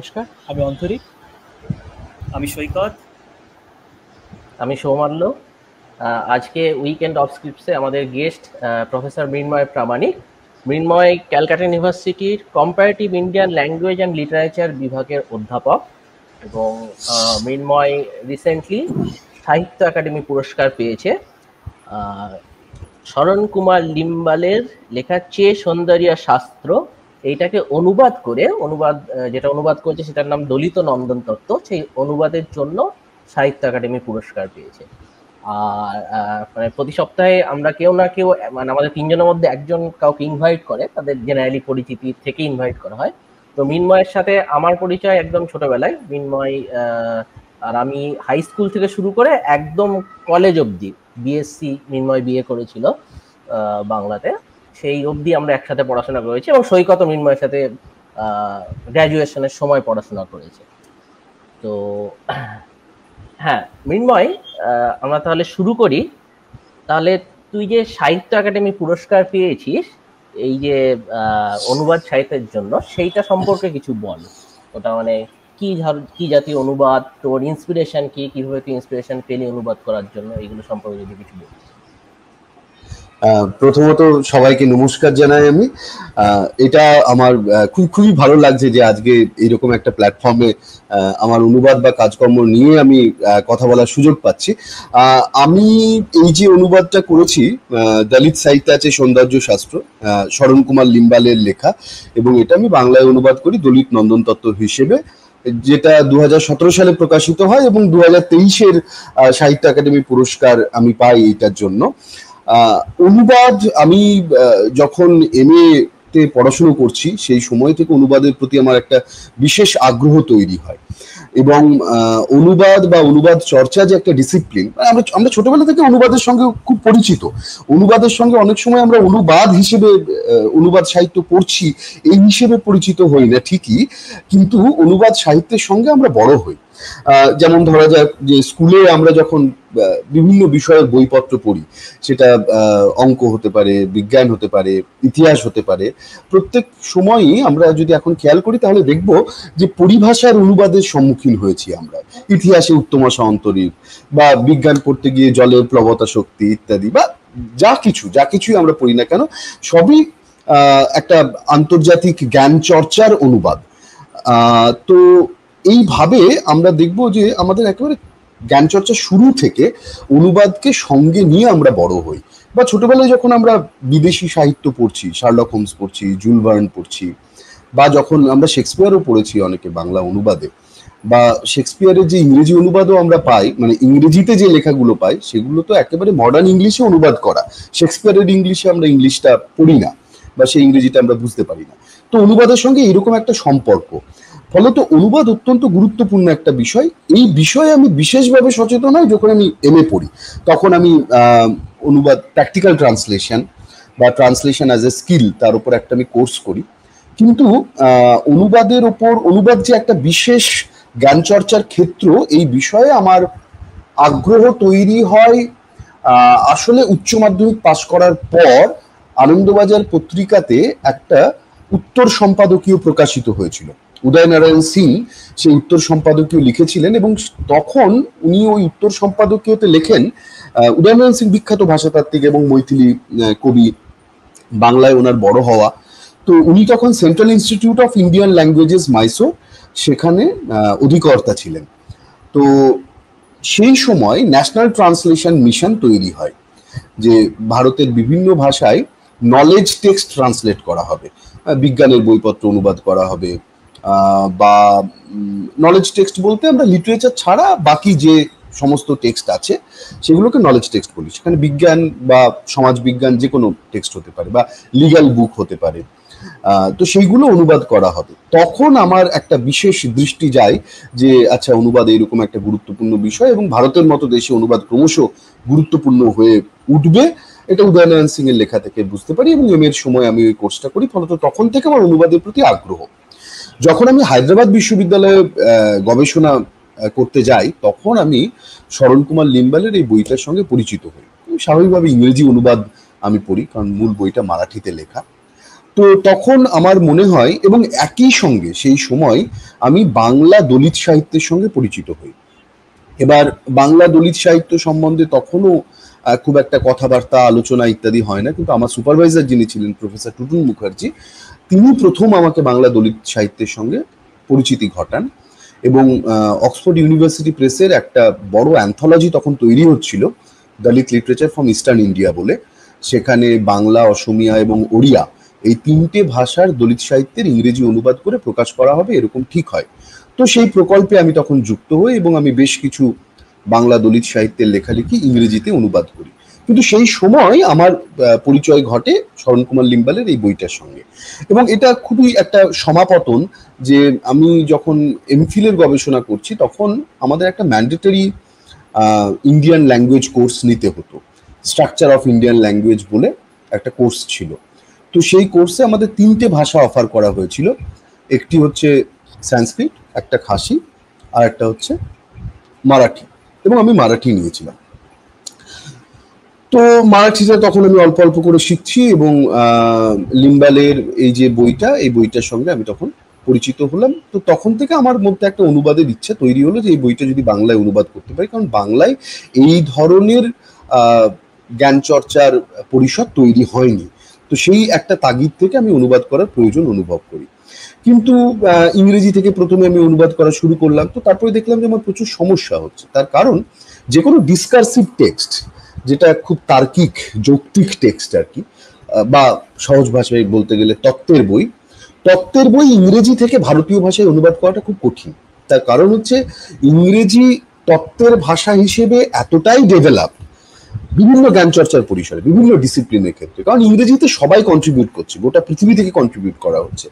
নমস্কার, আমি অন্তরিক। আমি সৈকত। আমি সৌমাল্য। আজকে উইকেন্ড অফ স্ক্রিপ্টসে আমাদের গেস্ট প্রফেসর মৃন্ময় প্রামাণিক। মৃন্ময় ক্যালকাটা ইউনিভার্সিটির comparative Indian language and literature বিভাগের অধ্যাপক এবং মৃন্ময় রিসেন্টলি সাহিত্য একাডেমি পুরস্কার পেয়েছে। শরণ কুমার লিম্বালের লেখা চে সৌন্দর্য শাস্ত্র, এইটাকে যেটা অনুবাদ করেছে সেটার নাম দলিত নন্দন তত্ত্ব, সেই অনুবাদের জন্য সাহিত্য একাডেমি পুরস্কার পেয়েছে। আর মানে প্রতি সপ্তাহে আমরা কেউ না কেউ, মানে আমাদের তিনজনের মধ্যে একজন কাউকে ইনভাইট করে, তাদের জেনারেলি পরিচিতি থেকে ইনভাইট করা হয়। তো মৃন্ময়ের সাথে আমার পরিচয় একদম ছোটবেলায়। মৃন্ময় আর আমি হাই স্কুল থেকে শুরু করে একদম কলেজ অবধি, বিএসসি মৃন্ময় বিএ করেছিল বাংলাতে, সেই অবধি আমরা একসাথে পড়াশোনা করেছি এবং সৈকত মৃন্ময়ের সাথে গ্র্যাজুয়েশনের সময় পড়াশোনা করেছে। তো হ্যাঁ মৃন্ময়, আমরা তাহলে শুরু করি। তাহলে তুই যে সাহিত্য একাডেমি পুরস্কার পেয়েছিস এই যে অনুবাদ সাহিত্যের জন্য, সেইটা সম্পর্কে কিছু বল। ওটা মানে কি জাতীয় অনুবাদ, তোর ইন্সপিরেশন কি, কিভাবে তুই ইন্সপিরেশন পেলি অনুবাদ করার জন্য, এইগুলো সম্পর্কে যদি কিছু বল। প্রথমত সবাইকে নমস্কার জানাই আমি। এটা আমার খুবই ভালো লাগছে যে আজকে এইরকম একটা প্ল্যাটফর্মে আমার অনুবাদ বা কাজকর্ম নিয়ে আমি কথা বলার সুযোগ পাচ্ছি। আমি এই যে অনুবাদটা করেছি, দলিত সাহিত্য আছে সৌন্দর্য শাস্ত্র, শরণ কুমার লিম্বালের লেখা, এবং এটা আমি বাংলায় অনুবাদ করি দলিত নন্দন তত্ত্ব হিসেবে, যেটা 2017 সালে প্রকাশিত হয় এবং 2023-এর সাহিত্য একাডেমি পুরস্কার আমি পাই এটার জন্য। অনুবাদ আমি যখন এমএ তে পড়াশুনো করছি সেই সময় থেকে অনুবাদের প্রতি আমার একটা বিশেষ আগ্রহ তৈরি হয়, এবং অনুবাদ বা অনুবাদ চর্চা যে একটা ডিসিপ্লিন, আমরা ছোটবেলা থেকে অনুবাদের সঙ্গে খুব পরিচিত। অনুবাদের সঙ্গে অনেক সময় আমরা অনুবাদ হিসেবে অনুবাদ সাহিত্য পড়ছি এই হিসেবে পরিচিত হই না ঠিকই, কিন্তু অনুবাদ সাহিত্যের সঙ্গে আমরা বড় হই। যেমন ধরা যাক যে স্কুলে আমরা যখন বিভিন্ন বিষয়ের বইপত্র পড়ি, সেটা অঙ্ক হতে পারে, বিজ্ঞান হতে পারে, ইতিহাস হতে পারে, প্রত্যেক সময়ই আমরা যদি এখন খেয়াল করি তাহলে দেখব যে পরিভাষার অনুবাদের সম্মুখীন হয়েছি আমরা। ইতিহাসে উত্তম সন্তরীপ, বা বিজ্ঞান পড়তে গিয়ে জলের প্লবতা শক্তি ইত্যাদি, বা যা কিছুই আমরা পড়ি না কেন, সবই একটা আন্তর্জাতিক জ্ঞান চর্চার অনুবাদ। তো এইভাবে আমরা দেখব যে আমাদের একেবারে জ্ঞান চর্চা শুরু থেকে অনুবাদকে সঙ্গে নিয়ে আমরা বড় হই। বা ছোটবেলায় যখন আমরা বিদেশি সাহিত্য পড়ছি, শার্লক হোমস পড়ছি, জুল ভার্ন পড়ছি, বা যখন আমরা শেক্সপিয়ারও পড়েছি অনেকে বাংলা অনুবাদে, বা শেক্সপিয়ারের যে ইংরেজি অনুবাদও আমরা পাই, মানে ইংরেজিতে যে লেখাগুলো পাই সেগুলো তো একেবারে মডার্ন ইংলিশে অনুবাদ করা। শেক্সপিয়ারের ইংলিশে আমরা ইংলিশটা পড়ি না, বা সেই ইংরেজিটা আমরা বুঝতে পারি না। তো অনুবাদের সঙ্গে এরকম একটা সম্পর্ক, ফলত অনুবাদ অত্যন্ত গুরুত্বপূর্ণ একটা বিষয়। এই বিষয়ে আমি বিশেষভাবে সচেতন হই যখন আমি এমএ পড়ি। তখন আমি অনুবাদ প্র্যাকটিক্যাল ট্রান্সলেশন বা ট্রান্সলেশন অ্যাজ এ স্কিল, তার উপর একটা আমি কোর্স করি। কিন্তু অনুবাদের ওপর, অনুবাদ যে একটা বিশেষ জ্ঞান চর্চার ক্ষেত্র, এই বিষয়ে আমার আগ্রহ তৈরি হয় আসলে উচ্চ মাধ্যমিক পাশ করার পর আনন্দবাজার পত্রিকাতে একটা উত্তর সম্পাদকীয় প্রকাশিত হয়েছিল। উদয়নারায়ণ সিং সেই উত্তর সম্পাদকীয় লিখেছিলেন, এবং তখন উনি ওই উত্তর সম্পাদকীয়তে লেখেন, উদয়নারায়ণ সিং বিখ্যাত ভাষাতাত্ত্বিক এবং মৈথিলি কবি, বাংলায় ওনার বড় হওয়া। তো উনি তখন central institute of Indian languages Mysore, সেখানে অধিকর্তা ছিলেন। তো সেই সময় ন্যাশনাল ট্রান্সলেশন মিশন তৈরি হয়, যে ভারতের বিভিন্ন ভাষায় নলেজ টেক্সট ট্রান্সলেট করা হবে, বিজ্ঞানের বইপত্র অনুবাদ করা হবে, বা নলেজ টেক্সট বলতে আমরা লিটারেচার ছাড়া বাকি যে সমস্ত টেক্সট আছে সেগুলোকে নলেজ টেক্সট বলি। সেখানে বিজ্ঞান বা সমাজ বিজ্ঞান যে কোনো টেক্সট হতে পারে, বা লিগ্যাল বুক হতে পারে। তো সেইগুলো অনুবাদ করা হবে। তখন আমার একটা বিশেষ দৃষ্টি যায় যে আচ্ছা, অনুবাদ এইরকম একটা গুরুত্বপূর্ণ বিষয়, এবং ভারতের মতো দেশে অনুবাদ ক্রমশ গুরুত্বপূর্ণ হয়ে উঠবে, এটা উদয়নারায়ণ সিং এর লেখা থেকে বুঝতে পারি। এবং এম এর সময় আমি ওই কোর্সটা করি, ফলত তখন থেকে আমার অনুবাদের প্রতি আগ্রহ। যখন আমি হায়দ্রাবাদ বিশ্ববিদ্যালয়ে গবেষণা করতে যাই, তখন আমি শরণ কুমার লিম্বালের এই বইটার সঙ্গে পরিচিত হই। স্বাভাবিকভাবে ইংরেজি অনুবাদ আমি পড়ি, কারণ মূল বইটা মারাঠিতে লেখা। তো তখন আমার মনে হয়, এবং একই সঙ্গে সেই সময় আমি বাংলা দলিত সাহিত্যের সঙ্গে পরিচিত হই। এবার বাংলা দলিত সাহিত্য সম্বন্ধে তখনও খুব একটা কথাবার্তা আলোচনা ইত্যাদি হয় না, কিন্তু আমার সুপারভাইজার যিনি ছিলেন প্রফেসর টুটুল মুখার্জি, তিনি প্রথম আমাকে বাংলা দলিত সাহিত্যের সঙ্গে পরিচিতি ঘটান। এবং অক্সফোর্ড ইউনিভার্সিটি প্রেসের একটা বড় অ্যান্থোলজি তখন তৈরি হচ্ছিল, দলিত লিটারেচার ফ্রম ইস্টার্ন ইন্ডিয়া বলে। সেখানে বাংলা, অসমিয়া এবং ওড়িয়া এই তিনটে ভাষার দলিত সাহিত্যের ইংরেজি অনুবাদ করে প্রকাশ করা হবে, এরকম ঠিক হয়। তো সেই প্রকল্পে আমি তখন যুক্ত হই এবং আমি বেশ কিছু বাংলা দলিত সাহিত্যের লেখালেখি ইংরেজিতে অনুবাদ করি। কিন্তু সেই সময় আমার পরিচয় ঘটে শরণ কুমার লিম্বালের এই বইটার সঙ্গে। এবং এটা খুবই একটা সমাপতন যে আমি যখন এমফিলের গবেষণা করছি তখন আমাদের একটা ম্যান্ডেটরি ইন্ডিয়ান ল্যাঙ্গুয়েজ কোর্স নিতে হতো, স্ট্রাকচার অফ ইন্ডিয়ান ল্যাঙ্গুয়েজ বলে একটা কোর্স ছিল। তো সেই কোর্সে আমাদের তিনটে ভাষা অফার করা হয়েছিল, একটি হচ্ছে সংস্কৃত, একটা খাসি, আর একটা হচ্ছে মারাঠি, এবং আমি মারাঠি নিয়েছিলাম। তো মারাঠিটা তখন আমি অল্প অল্প করে শিখছি এবং লিম্বালের এই যে বইটা, এই বইটার সঙ্গে আমি তখন পরিচিত হলাম। তো তখন থেকে আমার মধ্যে একটা অনুবাদের ইচ্ছা তৈরি হলো যে এই বইটা যদি বাংলায় অনুবাদ করতে পারি, কারণ বাংলায় এই ধরনের জ্ঞান চর্চার পরিসর তৈরি হয়নি। তো সেই একটা তাগিদ থেকে আমি অনুবাদ করার প্রয়োজন অনুভব করি। কিন্তু ইংরেজি থেকে প্রথমে আমি অনুবাদ করা শুরু করলাম, তো তারপরে দেখলাম যে আমার প্রচুর সমস্যা হচ্ছে। তার কারণ যে কোনো ডিসকার্সিভ টেক্সট, যেটা খুব তার্কিক যৌক্তিক টেক্সট আর কি, বা সহজ ভাষায় বলতে গেলে তত্ত্বের বই ইংরেজি থেকে ভারতীয় ভাষায় অনুবাদ করাটা খুব কঠিন। তার কারণ হচ্ছে ইংরেজি তত্ত্বের ভাষা হিসেবে এতটাই ডেভেলপ বিভিন্ন জ্ঞান চর্চার পরিসরে, বিভিন্ন ডিসিপ্লিনের ক্ষেত্রে, কারণ ইংরেজিতে সবাই কন্ট্রিবিউট করছে, গোটা পৃথিবী থেকে কন্ট্রিবিউট করা হচ্ছে।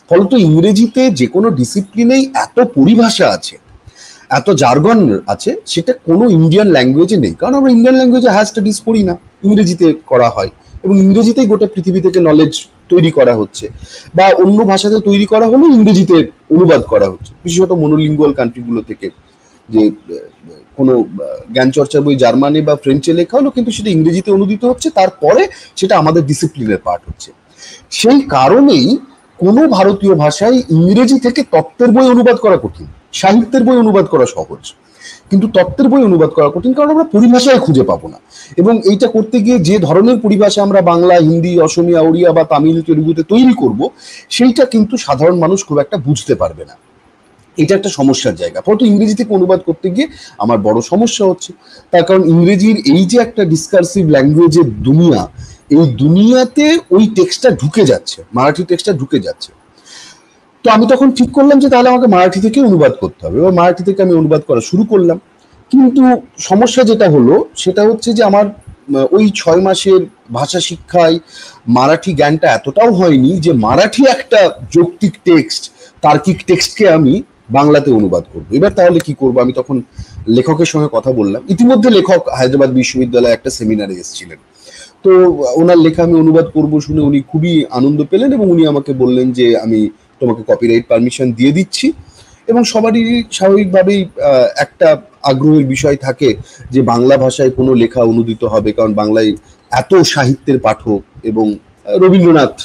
ফলত ইংরেজিতে যে কোনো ডিসিপ্লিনেই এত পরিভাষা আছে, এত জার্গন আছে, সেটা কোনো ইন্ডিয়ান ল্যাঙ্গুয়েজে নেই। কারণ আমরা ইন্ডিয়ান ল্যাঙ্গুয়েজে হায়ার স্টাডিজ পড়ি না, ইংরেজিতে করা হয়, এবং ইংরেজিতেই গোটা পৃথিবী থেকে নলেজ তৈরি করা হচ্ছে, বা অন্য ভাষাতে তৈরি করা হলেও ইংরেজিতে অনুবাদ করা হচ্ছে, বিশেষত মনোলিঙ্গুয়াল কান্ট্রিগুলো থেকে। যে কোনো জ্ঞান চর্চার বই জার্মানি বা ফ্রেঞ্চে লেখা হলো, কিন্তু সেটা ইংরেজিতে অনুদিত হচ্ছে, তারপরে সেটা আমাদের ডিসিপ্লিনের পার্ট হচ্ছে। সেই কারণেই কোনো ভারতীয় ভাষায় ইংরেজি থেকে তত্ত্বের বই অনুবাদ করা কঠিন, সাহিত্যের বই অনুবাদ করা সহজ, কিন্তু তত্ত্বের বই অনুবাদ করা কঠিন, কারণ আমরা পরিভাষায় খুঁজে পাবো না। এবং এইটা করতে গিয়ে যে ধরনের পরিভাষা আমরা বাংলা, হিন্দি, অসমিয়া, ওড়িয়া বা তামিল, তেলুগুতে তৈরি করব, সেইটা কিন্তু সাধারণ মানুষ খুব একটা বুঝতে পারবে না। এটা একটা সমস্যার জায়গা। ফলত ইংরেজি থেকে অনুবাদ করতে গিয়ে আমার বড় সমস্যা হচ্ছে। তার কারণ ইংরেজির এই যে একটা ডিসকার্সিভ ল্যাঙ্গুয়েজের দুনিয়া, এই দুনিয়াতে ওই টেক্সটটা ঢুকে যাচ্ছে, মারাঠি টেক্সটটা ঢুকে যাচ্ছে। তো আমি তখন ঠিক করলাম যে তাহলে আমাকে মারাঠি থেকে অনুবাদ করতে হবে, এবার মারাঠি থেকে আমি অনুবাদ করা শুরু করলাম। কিন্তু সমস্যা যেটা হলো সেটা হচ্ছে যে আমার ওই 6 মাসের ভাষা শিক্ষায় মারাঠি জ্ঞানটা এতটাও হয়নি যে মারাঠি একটা যৌক্তিক টেক্সট, তার্কিক টেক্সটকে আমি বাংলাতে অনুবাদ করবো। এবার তাহলে কি করবো? আমি তখন লেখকের সঙ্গে কথা বললাম। ইতিমধ্যে লেখক হায়দ্রাবাদ বিশ্ববিদ্যালয়ে একটা সেমিনারে এসেছিলেন, তো ওনার লেখা আমি অনুবাদ করবো শুনে উনি খুবই আনন্দ পেলেন এবং উনি আমাকে বললেন যে আমি তোমাকে কপিরাইট পারমিশন দিয়ে দিচ্ছি। এবং সবারই স্বাভাবিকভাবেই একটা আগ্রহের বিষয় থাকে যে বাংলা ভাষায় কোনো লেখা অনুদিত হবে, কারণ বাংলায় এত সাহিত্যের পাঠক, এবং রবীন্দ্রনাথ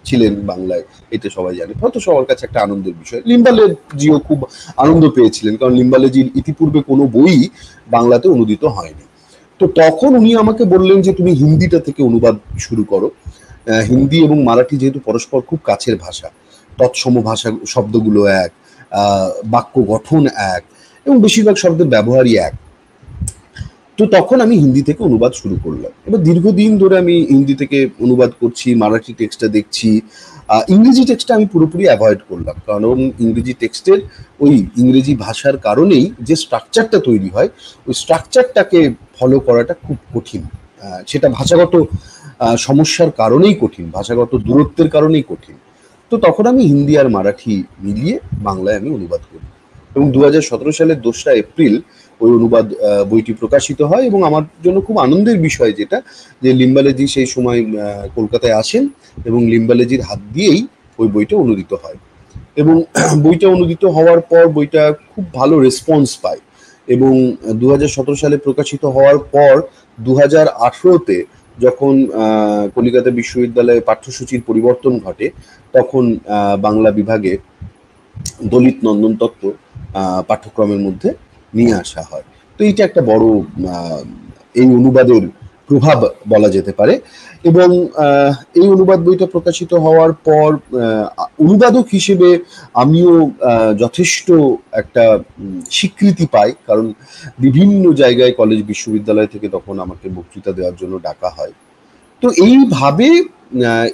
ছিলেন বাংলায়, এটা সবাই জানে, হয়তো সবার কাছে একটা আনন্দের বিষয়। লিম্বালে জিও খুব আনন্দ পেয়েছিলেন, কারণ লিম্বালে জির ইতিপূর্বে কোনো বই বাংলাতে অনুদিত হয়নি। তো তখন উনি আমাকে বললেন যে তুমি হিন্দিটা থেকে অনুবাদ শুরু করো। হিন্দি এবং মারাঠি যেহেতু পরস্পর খুব কাছের ভাষা, তৎসম ভাষা, শব্দগুলো এক, বাক্য গঠন এক, এবং বেশিরভাগ শব্দের ব্যবহারই এক। তো তখন আমি হিন্দি থেকে অনুবাদ শুরু করলাম। এবার দীর্ঘদিন ধরে আমি হিন্দি থেকে অনুবাদ করছি, মারাঠি টেক্সটটা দেখছি। ইংরেজি টেক্সটটা আমি পুরোপুরি অ্যাভয়েড করলাম, কারণ ইংরেজি টেক্সটের ওই ইংরেজি ভাষার কারণেই যে স্ট্রাকচারটা তৈরি হয়, ওই স্ট্রাকচারটাকে ফলো করাটা খুব কঠিন। সেটা ভাষাগত সমস্যার কারণেই কঠিন, ভাষাগত দূরত্বের কারণেই কঠিন। তো তখন আমি হিন্দি আর মারাঠি মিলিয়ে বাংলায় আমি অনুবাদ করি, এবং 2017 সালের 2রা এপ্রিল ওই অনুবাদ বইটি প্রকাশিত হয়। এবং আমার জন্য খুব আনন্দের বিষয় যেটা, যে লিম্বালেজি সেই সময় কলকাতায় আসেন এবং লিম্বালেজির হাত দিয়েই ওই বইটা অনুদিত হয়। এবং বইটা অনুদিত হওয়ার পর বইটা খুব ভালো রেসপন্স পায়, এবং 2017 সালে প্রকাশিত হওয়ার পর 2018-তে যখন কলিকাতা বিশ্ববিদ্যালয়ে পাঠ্যসূচির পরিবর্তন ঘটে, তখন বাংলা বিভাগে দলিত নন্দন তত্ত্ব পাঠ্যক্রমের মধ্যে নিয়ে আসা হয়। তো এইটা একটা বড় এই অনুবাদের প্রভাব বলা যেতে পারে। এবং এই অনুবাদ বইটা প্রকাশিত হওয়ার পর অনুবাদক হিসেবে আমিও যথেষ্ট একটা স্বীকৃতি পাই, কারণ বিভিন্ন জায়গায় কলেজ বিশ্ববিদ্যালয় থেকে তখন আমাকে বক্তৃতা দেওয়ার জন্য ডাকা হয়। তো এইভাবে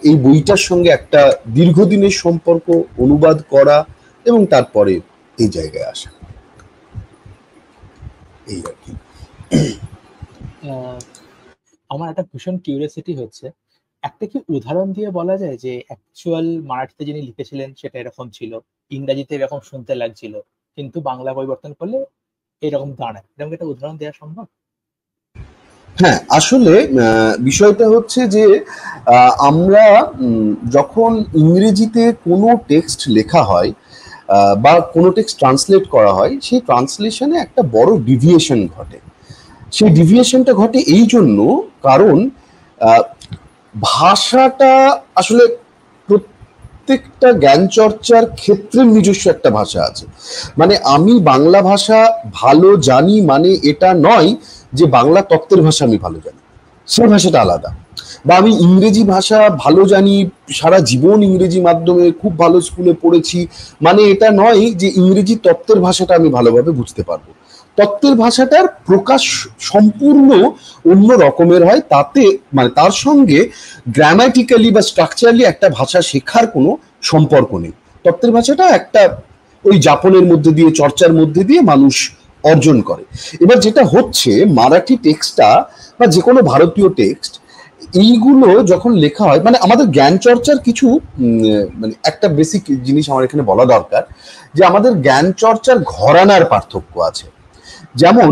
এই বইটার সঙ্গে একটা দীর্ঘদিনের সম্পর্ক, অনুবাদ করা এবং তারপরে এই জায়গায় আসা, এই আর কি। আমার একটা ভীষণ কিউরিয়াসিটি হচ্ছে, একটা কি উদাহরণ দিয়ে বলা যায় যে অ্যাকচুয়াল মারাঠিতে যিনি লিখেছিলেন সেটা এরকম ছিল, ইংরাজিতে এরকম শুনতে লাগছিল, কিন্তু বাংলা পরিবর্তন করলে এরকম দাঁড়ায়, এরকম একটা উদাহরণ দেওয়া সম্ভব? হ্যাঁ, আসলে বিষয়টা হচ্ছে যে আমরা যখন ইংরেজিতে কোনো টেক্সট লেখা হয় বা কোনো টেক্সট ট্রান্সলেট করা হয়, সেই ট্রান্সলেশনে একটা বড় ডিভিয়েশন ঘটে। সেই ডিভিয়েশনটা ঘটে এই জন্য, কারণ ভাষাটা আসলে প্রত্যেকটা জ্ঞান চর্চার ক্ষেত্রে নিজস্ব একটা ভাষা আছে। মানে আমি বাংলা ভাষা ভালো জানি মানে এটা নয় যে বাংলা তত্ত্বের ভাষা আমি ভালো জানি, সে ভাষাটা আলাদা। বা আমি ইংরেজি ভাষা ভালো জানি, সারা জীবন ইংরেজি মাধ্যমে খুব ভালো স্কুলে পড়েছি মানে এটা নয় যে ইংরেজি তত্ত্বের ভাষাটা আমি ভালোভাবে বুঝতে পারবো। তত্ত্বের ভাষাটার প্রকাশ সম্পূর্ণ অন্য রকমের হয়, তাতে মানে তার সঙ্গে গ্রামাটিক্যালি বা স্ট্রাকচারালি একটা ভাষা শেখার কোনো সম্পর্ক নেই। তত্ত্বের ভাষাটা একটা ওই যাপনের মধ্যে দিয়ে, চর্চার মধ্যে দিয়ে মানুষ অর্জন করে। এবার যেটা হচ্ছে, মারাঠি টেক্সটটা বা যে কোনো ভারতীয় টেক্সট, এইগুলো যখন লেখা হয়, মানে আমাদের জ্ঞান চর্চার কিছু মানে একটা বেসিক জিনিস আমার এখানে বলা দরকার, যে আমাদের জ্ঞান চর্চার ঘরানার পার্থক্য আছে। যেমন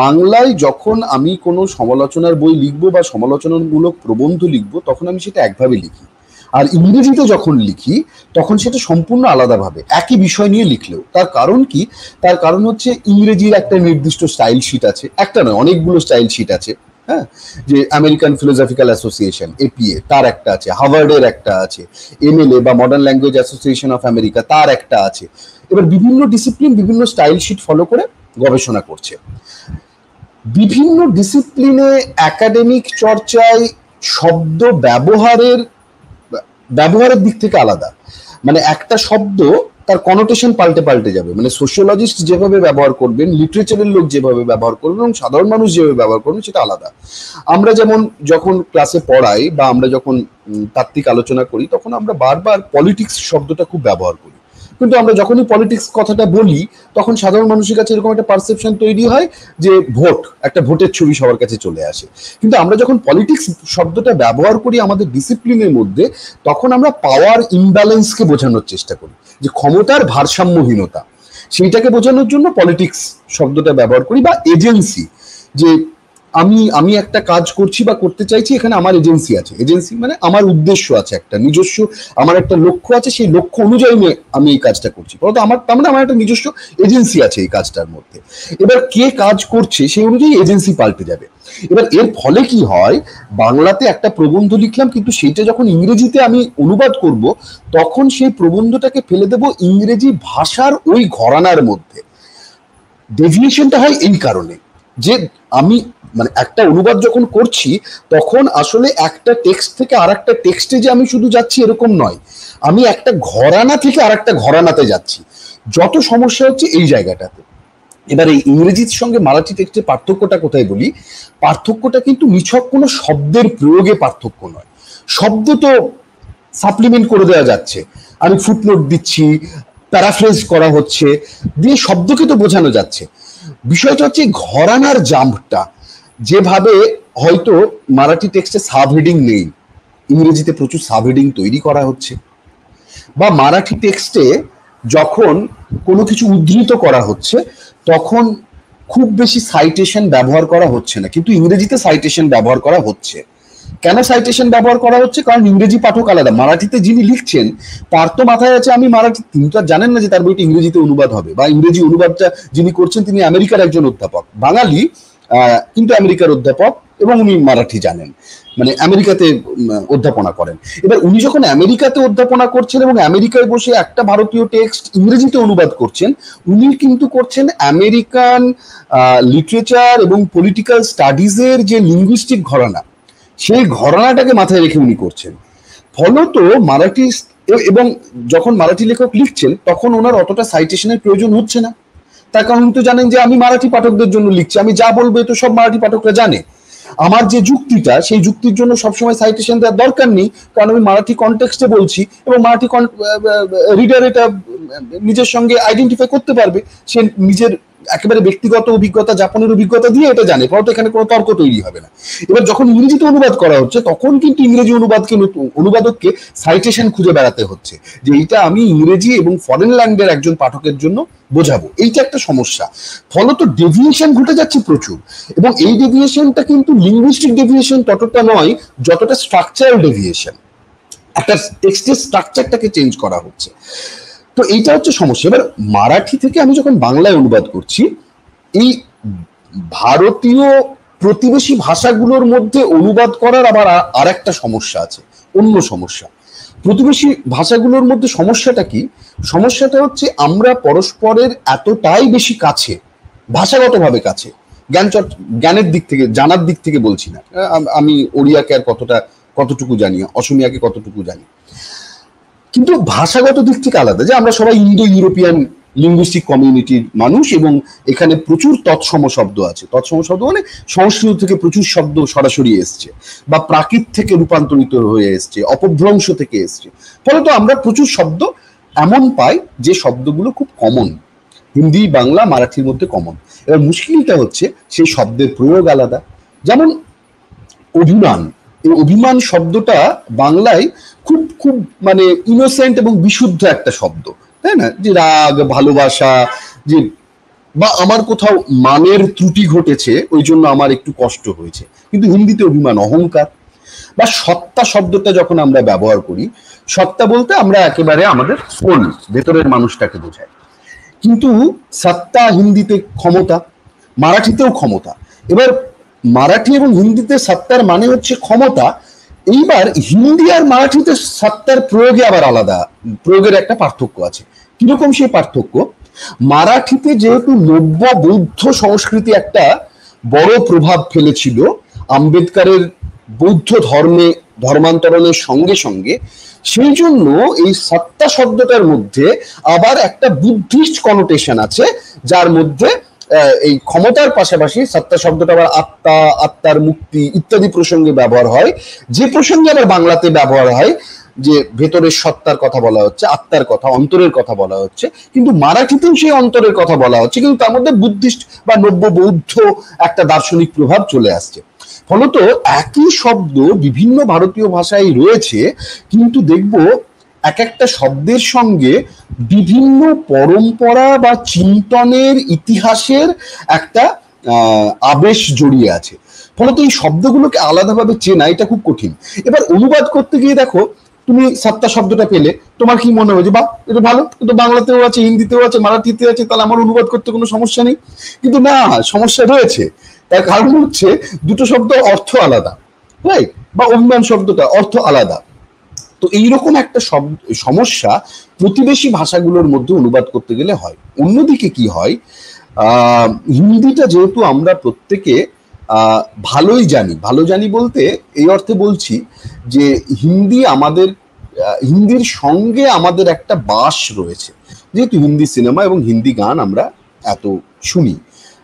বাংলায় যখন আমি কোনো সমালোচনার বই লিখবো বা সমালোচনামূলক প্রবন্ধ লিখবো, তখন আমি সেটা একভাবে লিখি। আর ইংরেজিতে যখন লিখি তখন সেটা সম্পূর্ণ আলাদাভাবে, একই বিষয় নিয়ে লিখলেও। তার কারণ কি? তার কারণ হচ্ছে ইংরেজির একটা নির্দিষ্ট স্টাইল শিট আছে, একটা নয় অনেকগুলো স্টাইল শিট আছে। হ্যাঁ, যে আমেরিকান ফিলোসফিক্যাল অ্যাসোসিয়েশন এপিএ তার একটা আছে, হার্ভার্ডের একটা আছে, এমএলএ বা modern language association of America তার একটা আছে। এবার বিভিন্ন ডিসিপ্লিন বিভিন্ন স্টাইল শিট ফলো করে গবেষণা করছে। বিভিন্ন ডিসিপ্লিনে একাডেমিক চর্চায় শব্দ ব্যবহারের দিক থেকে আলাদা। মানে একটা শব্দ তার কনোটেশন পাল্টে পাল্টে যাবে। মানে সোশিওলজিস্ট যেভাবে ব্যবহার করবেন, লিটারেচারের লোক যেভাবে ব্যবহার করবেন এবং সাধারণ মানুষ যেভাবে ব্যবহার করবেন সেটা আলাদা। আমরা যেমন যখন ক্লাসে পড়াই বা আমরা যখন তাত্ত্বিক আলোচনা করি, তখন আমরা বারবার পলিটিক্স শব্দটা খুব ব্যবহার করি, কিন্তু আমরা যখনই পলিটিক্স কথাটা বলি তখন সাধারণ মানুষের কাছে এরকম একটা পারসেপশন তৈরি হয় যে ভোট, একটা ভোটের ছবি সবার কাছে চলে আসে। কিন্তু আমরা যখন পলিটিক্স শব্দটা ব্যবহার করি আমাদের ডিসিপ্লিনের মধ্যে, তখন আমরা পাওয়ার ইমব্যালেন্সকে বোঝানোর চেষ্টা করি, যে ক্ষমতার ভারসাম্যহীনতা, সেইটাকে বোঝানোর জন্য পলিটিক্স শব্দটা ব্যবহার করি। বা এজেন্সি, যে আমি একটা কাজ করছি বা করতে চাইছি, এখানে আমার এজেন্সি আছে। এজেন্সি মানে আমার উদ্দেশ্য আছে, একটা নিজস্ব আমার একটা লক্ষ্য আছে, সেই লক্ষ্য অনুযায়ী আমি এই কাজটা করছি, কিন্তু তার মানে আমার একটা নিজস্ব এজেন্সি আছে এই কাজটার মধ্যে। এবার কে কাজ করছে সেই অনুযায়ী এজেন্সি পাল্টে যাবে। এবার এর ফলে কি হয়, বাংলাতে একটা প্রবন্ধ লিখলাম, কিন্তু সেইটা যখন ইংরেজিতে আমি অনুবাদ করব, তখন সেই প্রবন্ধটাকে ফেলে দেব ইংরেজি ভাষার ওই ঘরানার মধ্যে। ডেভিয়েশনটা হয় এই কারণে যে আমি মানে একটা অনুবাদ যখন করছি তখন আসলে একটা টেক্সট থেকে আর একটা টেক্সটে যে আমি শুধু যাচ্ছি এরকম নয়, আমি একটা ঘরানা থেকে আর একটা ঘরানাতে যাচ্ছি। যত সমস্যা হচ্ছে এই জায়গাটাতে। এবার এই ইংরেজির সঙ্গে মারাঠি টেক্সটের পার্থক্যটা কোথায় বলি, পার্থক্যটা কিন্তু নিছক কোনো শব্দের প্রয়োগে পার্থক্য নয়। শব্দ তো সাপ্লিমেন্ট করে দেওয়া যাচ্ছে, আমি ফুটনোট দিচ্ছি, প্যারাফ্রেজ করা হচ্ছে, দিয়ে শব্দকে তো বোঝানো যাচ্ছে। বিষয়টা হচ্ছে ঘরানার জাম্পটা, যেভাবে হয়তো মারাঠি টেক্সটে সাব হেডিং নেই, ইংরেজিতে প্রচুর সাব হেডিং তৈরি করা হচ্ছে। বা মারাঠি টেক্সটে যখন কোনো কিছু উদ্ধৃত করা হচ্ছে তখন খুব বেশি সাইটেশন ব্যবহার করা হচ্ছে না, কিন্তু ইংরেজিতে সাইটেশন ব্যবহার করা হচ্ছে। কেন সাইটেশন ব্যবহার করা হচ্ছে? কারণ ইংরেজি পাঠক আলাদা। মারাঠিতে যিনি লিখছেন তার তো মাথায় আছে আমি মারাঠি, তিনি তো জানেন না যে তার বইটি ইংরেজিতে অনুবাদ হবে, বা ইংরেজি অনুবাদটা যিনি করছেন তিনি আমেরিকার একজন অধ্যাপক, বাঙালি কিন্তু আমেরিকার অধ্যাপক, এবং উনি মারাঠি জানেন, মানে আমেরিকাতে অধ্যাপনা করেন। এবার উনি যখন আমেরিকাতে অধ্যাপনা করছেন এবং আমেরিকায় বসে একটা ভারতীয় টেক্সট ইংরেজিতে অনুবাদ করছেন, উনি কিন্তু করছেন আমেরিকান লিটারেচার এবং পলিটিক্যাল স্টাডিজের যে লিঙ্গুইস্টিক ঘরানা, সেই ঘরানাটাকে মাথায় রেখে উনি করছেন। ফলত মারাঠি এবং যখন মারাঠি লেখক লিখছেন তখন ওনার অতটা সাইটেশনের প্রয়োজন হচ্ছে না, তার কারণ তো জানেন যে আমি মারাঠি পাঠকদের জন্য লিখছি, আমি যা বলবো তো সব মারাঠি পাঠকরা জানে। আমার যে যুক্তিটা, সেই যুক্তির জন্য সবসময় সাইটেশন দেওয়ার দরকার নেই, কারণ আমি মারাঠি কনটেক্সটে বলছি এবং মারাঠি রিডার এটা নিজের সঙ্গে আইডেন্টিফাই করতে পারবে, সে নিজের একেবারে ব্যক্তিগত অভিজ্ঞতা, যাপনের অভিজ্ঞতা দিয়ে এটা জানে, ফলত এখানে কোনো তর্ক তৈরি হবে না। এবার যখন ইংরেজিতে অনুবাদ করা হচ্ছে তখন কিন্তু ইংরেজি অনুবাদককে সাইটেশন খুঁজে বেড়াতে হচ্ছে যে এইটা আমি ইংরেজি এবং ফরেন ল্যান্ডের একজন পাঠকের জন্য বোঝাবো, এইটা একটা সমস্যা। ফলত ডেভিয়েশন ঘটে যাচ্ছে প্রচুর, এবং এই ডেভিয়েশনটা কিন্তু লিঙ্গুইস্টিক ডেভিয়েশন ততটা নয় যতটা স্ট্রাকচারাল ডেভিয়েশন, একটা টেক্সটের স্ট্রাকচারটাকে চেঞ্জ করা হচ্ছে। তো এইটা হচ্ছে সমস্যা। এবার মারাঠি থেকে আমি যখন বাংলায় অনুবাদ করছি, এই ভারতীয় প্রতিবেশী ভাষাগুলোর মধ্যে অনুবাদ করার আবার আর একটা সমস্যা আছে, অন্য সমস্যা। প্রতিবেশী ভাষাগুলোর মধ্যে সমস্যাটা কি? সমস্যাটা হচ্ছে আমরা পরস্পরের এতটাই বেশি কাছে, ভাষাগতভাবে কাছে, জ্ঞানের দিক থেকে, জানার দিক থেকে বলছি না, আমি ওড়িয়াকে আর কতটুকু জানি, অসমিয়াকে কতটুকু জানি, কিন্তু ভাষাগত দিক থেকে আলাদা। যে আমরা সবাই ইন্দো ইউরোপিয়ান লিঙ্গুইস্টিক কমিউনিটির মানুষ এবং এখানে প্রচুর তৎসম শব্দ আছে। তৎসম শব্দ মানে সংস্কৃত থেকে প্রচুর শব্দ সরাসরি এসছে, বা প্রাকৃত থেকে রূপান্তরিত হয়ে এসছে, অপভ্রংশ থেকে এসছে। ফলত আমরা প্রচুর শব্দ এমন পাই যে শব্দগুলো খুব কমন, হিন্দি, বাংলা, মারাঠির মধ্যে কমন। এবার মুশকিলটা হচ্ছে সেই শব্দের প্রয়োগ আলাদা। যেমন অভিমান, এই অভিমান শব্দটা বাংলায় খুব খুব মানে ইনোসেন্ট এবং বিশুদ্ধ একটা শব্দ, তাই না? যে রাগ, ভালোবাসা, যে বা আমার কোথাও মানের ত্রুটি ঘটেছে ওই জন্য আমার একটু কষ্ট হয়েছে। কিন্তু হিন্দিতে অভিমান অহংকার। বা সত্তা শব্দটা যখন আমরা ব্যবহার করি, সত্তা বলতে আমরা একেবারে আমাদের সোল, ভেতরের মানুষটাকে বোঝাই। কিন্তু সত্তা হিন্দিতে ক্ষমতা, মারাঠিতেও ক্ষমতা। এবার মারাঠি এবং হিন্দিতে সত্তার মানে হচ্ছে ক্ষমতা। এইবার হিন্দি আর মারাঠিতে সত্তার প্রয়োগে আবার আলাদা, প্রয়োগের একটা পার্থক্য আছে। কিরকম সেই পার্থক্য? মারাঠিতে যেহেতু নব্য বৌদ্ধ সংস্কৃতি একটা বড় প্রভাব ফেলেছিল আম্বেদকরের বৌদ্ধ ধর্মান্তরণের সঙ্গে সঙ্গে, সেই জন্য এই সত্তা শব্দটার মধ্যে আবার একটা বুদ্ধিস্ট কনোটেশন আছে, যার মধ্যে এই ক্ষমতার পাশাপাশি সত্তা শব্দটা আবার আত্মা, আত্মার মুক্তি ইত্যাদি প্রসঙ্গে ব্যবহার হয়। যে প্রসঙ্গে আবার বাংলাতে ব্যবহার হয় যে ভেতরের সত্তার কথা বলা হচ্ছে, আত্মার কথা, অন্তরের কথা বলা হচ্ছে, কিন্তু মারাঠিতেও সেই অন্তরের কথা বলা হচ্ছে, কিন্তু তার মধ্যে বুদ্ধিস্ট বা নব্য বৌদ্ধ একটা দার্শনিক প্রভাব চলে আসছে। ফলত একই শব্দ বিভিন্ন ভারতীয় ভাষায় রয়েছে, কিন্তু দেখবো এক একটা শব্দের সঙ্গে বিভিন্ন পরম্পরা বা চিন্তনের ইতিহাসের একটা আবেশ জড়িয়ে আছে। ফলত এই শব্দগুলোকে আলাদাভাবে চেনা এটা খুব কঠিন। এবার অনুবাদ করতে গিয়ে দেখো, তুমি সত্তা শব্দটা পেলে, তোমার কি মনে হয় যে বাহ, এটা ভালো, কিন্তু বাংলাতেও আছে, হিন্দিতেও আছে, মারাঠিতেও আছে, তাহলে আমার অনুবাদ করতে কোনো সমস্যা নেই। কিন্তু না, সমস্যা রয়েছে। তার কারণ হচ্ছে দুটো শব্দ অর্থ আলাদা, রাইট? বা অভিমান শব্দটা অর্থ আলাদা। তো এইরকম একটা সমস্যা প্রতিবেশী ভাষাগুলোর মধ্যে অনুবাদ করতে গেলে হয়। অন্যদিকে কি হয়, হিন্দিটা যেহেতু আমরা প্রত্যেকে ভালোই জানি, ভালো জানি বলতে এই অর্থে বলছি যে হিন্দির সঙ্গে আমাদের একটা বাস রয়েছে, যেহেতু হিন্দি সিনেমা এবং হিন্দি গান আমরা এত শুনি,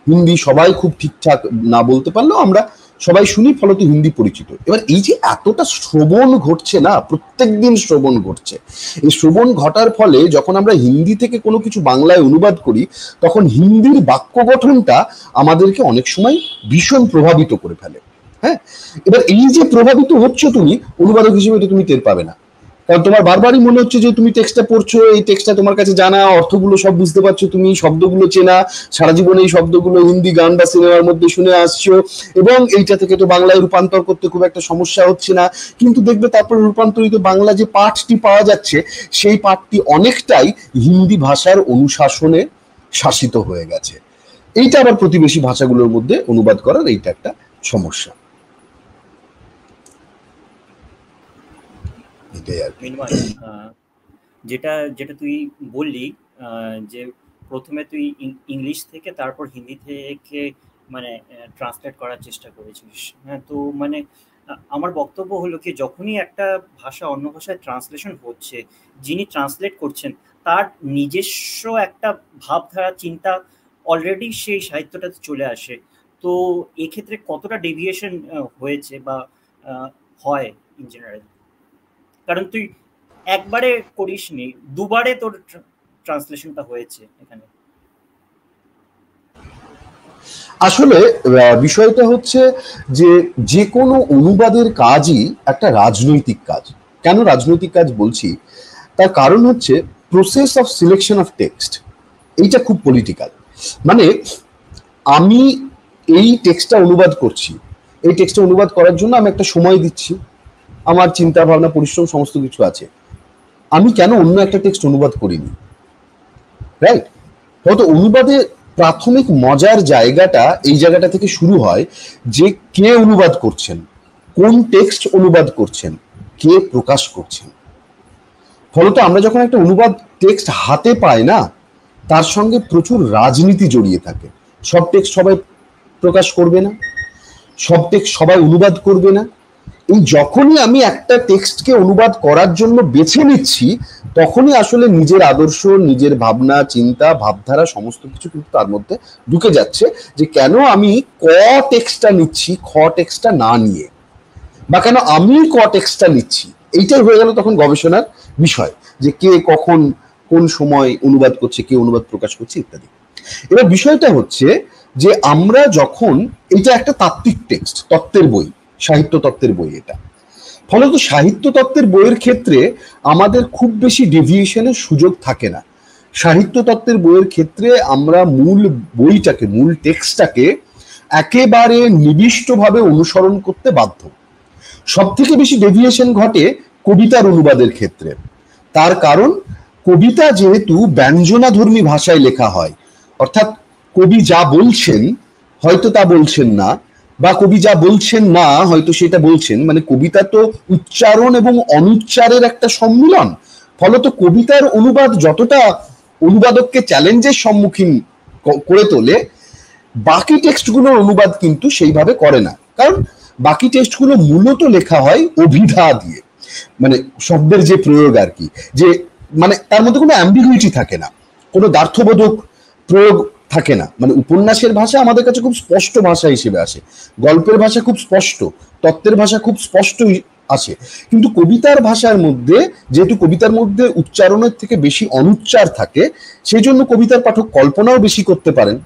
হিন্দি সবাই খুব ঠিকঠাক না বলতে পারলেও আমরা সবাই শুনি, ফলত হিন্দি পরিচিত। এবার এই যে এতটা শ্রবণ ঘটছে না, প্রত্যেকদিন শ্রবণ ঘটছে, এই শ্রবণ ঘটার ফলে যখন আমরা হিন্দি থেকে কোনো কিছু বাংলায় অনুবাদ করি, তখন হিন্দির বাক্য গঠনটা আমাদেরকে অনেক সময় ভীষণ প্রভাবিত করে ফেলে। হ্যাঁ, এবার এই যে প্রভাবিত হচ্ছে তুমি অনুবাদক হিসেবে, এটা তুমি টের পাবে না, কারণ তোমার বারবারই মনে হচ্ছে যে তুমি টেক্সটটা পড়ছো, এই টেক্সটটা তোমার কাছে জানা, অর্থগুলো সব বুঝতে পারছো, তুমি শব্দগুলো চেনা, সারা জীবনে এই শব্দগুলো হিন্দি গান বা সিনেমার মধ্যে শুনে আসছো, এবং এইটা থেকে তো বাংলায় রূপান্তর করতে খুব একটা সমস্যা হচ্ছে না। কিন্তু দেখবে তারপর রূপান্তরিত বাংলা যে পাঠটি পাওয়া যাচ্ছে, সেই পাঠটি অনেকটাই হিন্দি ভাষার অনুশাসনে শাসিত হয়ে গেছে। এইটা আবার প্রতিবেশী ভাষাগুলোর মধ্যে অনুবাদ করার এইটা একটা সমস্যা। এটাই আর কি। মিনময়, যেটা যেটা তুই বললি, যে প্রথমে তুই ইংলিশ থেকে তারপর হিন্দি থেকে মানে ট্রান্সলেট করার চেষ্টা করেছিস। হ্যাঁ, তো মানে আমার বক্তব্য হলো কি, যখনই একটা ভাষা অন্য ভাষায় ট্রান্সলেশন হচ্ছে, যিনি ট্রান্সলেট করছেন তার নিজস্ব একটা ভাবধারা, চিন্তা অলরেডি সেই সাহিত্যটাতে চলে আসে। তো এক্ষেত্রে কতটা ডেভিয়েশন হয়েছে বা হয় ইন জেনারেল? কারণ তুই একবারে করিসনি, দুবারে তোর ট্রান্সলেশনটা হয়েছে এখানে। আসলে বিষয়টা হচ্ছে যে যে কোনো অনুবাদের কাজই একটা রাজনৈতিক কাজ। কেন রাজনৈতিক কাজ বলছি, তার কারণ হচ্ছে process of selection of text, এইটা খুব পলিটিক্যাল। মানে আমি এই টেক্সটটা অনুবাদ করছি, এই টেক্সটটা অনুবাদ করার জন্য আমি একটা সময় দিচ্ছি, আমার চিন্তা ভাবনা পরিশ্রম সমস্ত কিছু আছে। আমি কেন অন্য একটা টেক্সট অনুবাদ করিনি, রাইট? হয়তো অনুবাদে প্রাথমিক মজার জায়গাটা এই জায়গাটা থেকে শুরু হয় যে কে অনুবাদ করছেন, কোন টেক্সট অনুবাদ করছেন, কে প্রকাশ করছেন। ফলত আমরা যখন একটা অনুবাদ টেক্সট হাতে পাই না, তার সঙ্গে প্রচুর রাজনীতি জড়িয়ে থাকে। সব টেক্সট সবাই প্রকাশ করবে না, সব টেক্সট সবাই অনুবাদ করবে না। এই যখনই আমি একটা টেক্সটকে অনুবাদ করার জন্য বেছে নিচ্ছি, তখনই আসলে নিজের আদর্শ, নিজের ভাবনা, চিন্তা, ভাবধারা সমস্ত কিছু কিন্তু তার মধ্যে ঢুকে যাচ্ছে, যে কেন আমি ক টেক্সটটা নিচ্ছি খ টেক্সটটা না নিয়ে, বা কেন আমি ক টেক্সটটা নিচ্ছি। এইটাই হয়ে গেল তখন গবেষণার বিষয়, যে কে কখন কোন সময় অনুবাদ করছে, কে অনুবাদ প্রকাশ করছে ইত্যাদি। এবার বিষয়টা হচ্ছে যে আমরা যখন, এটা একটা তাত্ত্বিক টেক্সট, তত্ত্বের বই, সাহিত্য তত্ত্বের বই এটা, ফলত সাহিত্য তত্ত্বের বইয়ের ক্ষেত্রে আমাদের খুব বেশি ডেভিয়েশনের সুযোগ থাকে না। সাহিত্য তত্ত্বের বইয়ের ক্ষেত্রে আমরা মূল বইটাকে, মূল টেক্সটটাকে একেবারে নিবিষ্টভাবে অনুসরণ করতে বাধ্য। সব থেকে বেশি ডেভিয়েশন ঘটে কবিতার অনুবাদের ক্ষেত্রে। তার কারণ কবিতা যেহেতু ব্যঞ্জনাধর্মী ভাষায় লেখা হয়, অর্থাৎ কবি যা বলছেন হয়তো তা বলছেন না, বা কবি যা বলছেন না হয়তো সেটা বলছেন, মানে কবিতা তো উচ্চারণ এবং অনুচ্চারের একটা সম্মিলন। ফলত কবিতার অনুবাদ যতটা অনুবাদককে চ্যালেঞ্জের সম্মুখীন করে তোলে, বাকি টেক্সটগুলোর অনুবাদ কিন্তু সেইভাবে করে না। কারণ বাকি টেক্সটগুলো মূলত লেখা হয় অভিধা দিয়ে, মানে শব্দের যে প্রয়োগ আর কি, যে মানে তার মধ্যে কোনো অ্যাম্বিগুইটি থাকে না, কোনো দ্ব্যর্থবোধক প্রয়োগ থাকে না। মানে উপন্যাসের ভাষা আমাদের কাছে খুব স্পষ্ট ভাষা হিসেবে আসে, গল্পের ভাষা খুব স্পষ্ট, তত্ত্বের ভাষা খুব স্পষ্ট আসে। কিন্তু কবিতার ভাষার মধ্যে, যেহেতু কবিতার মধ্যে উচ্চারণের থেকে বেশি অনুচ্চার থাকে, সেই জন্য কবিতার পাঠক কল্পনাও বেশি করতে পারেন।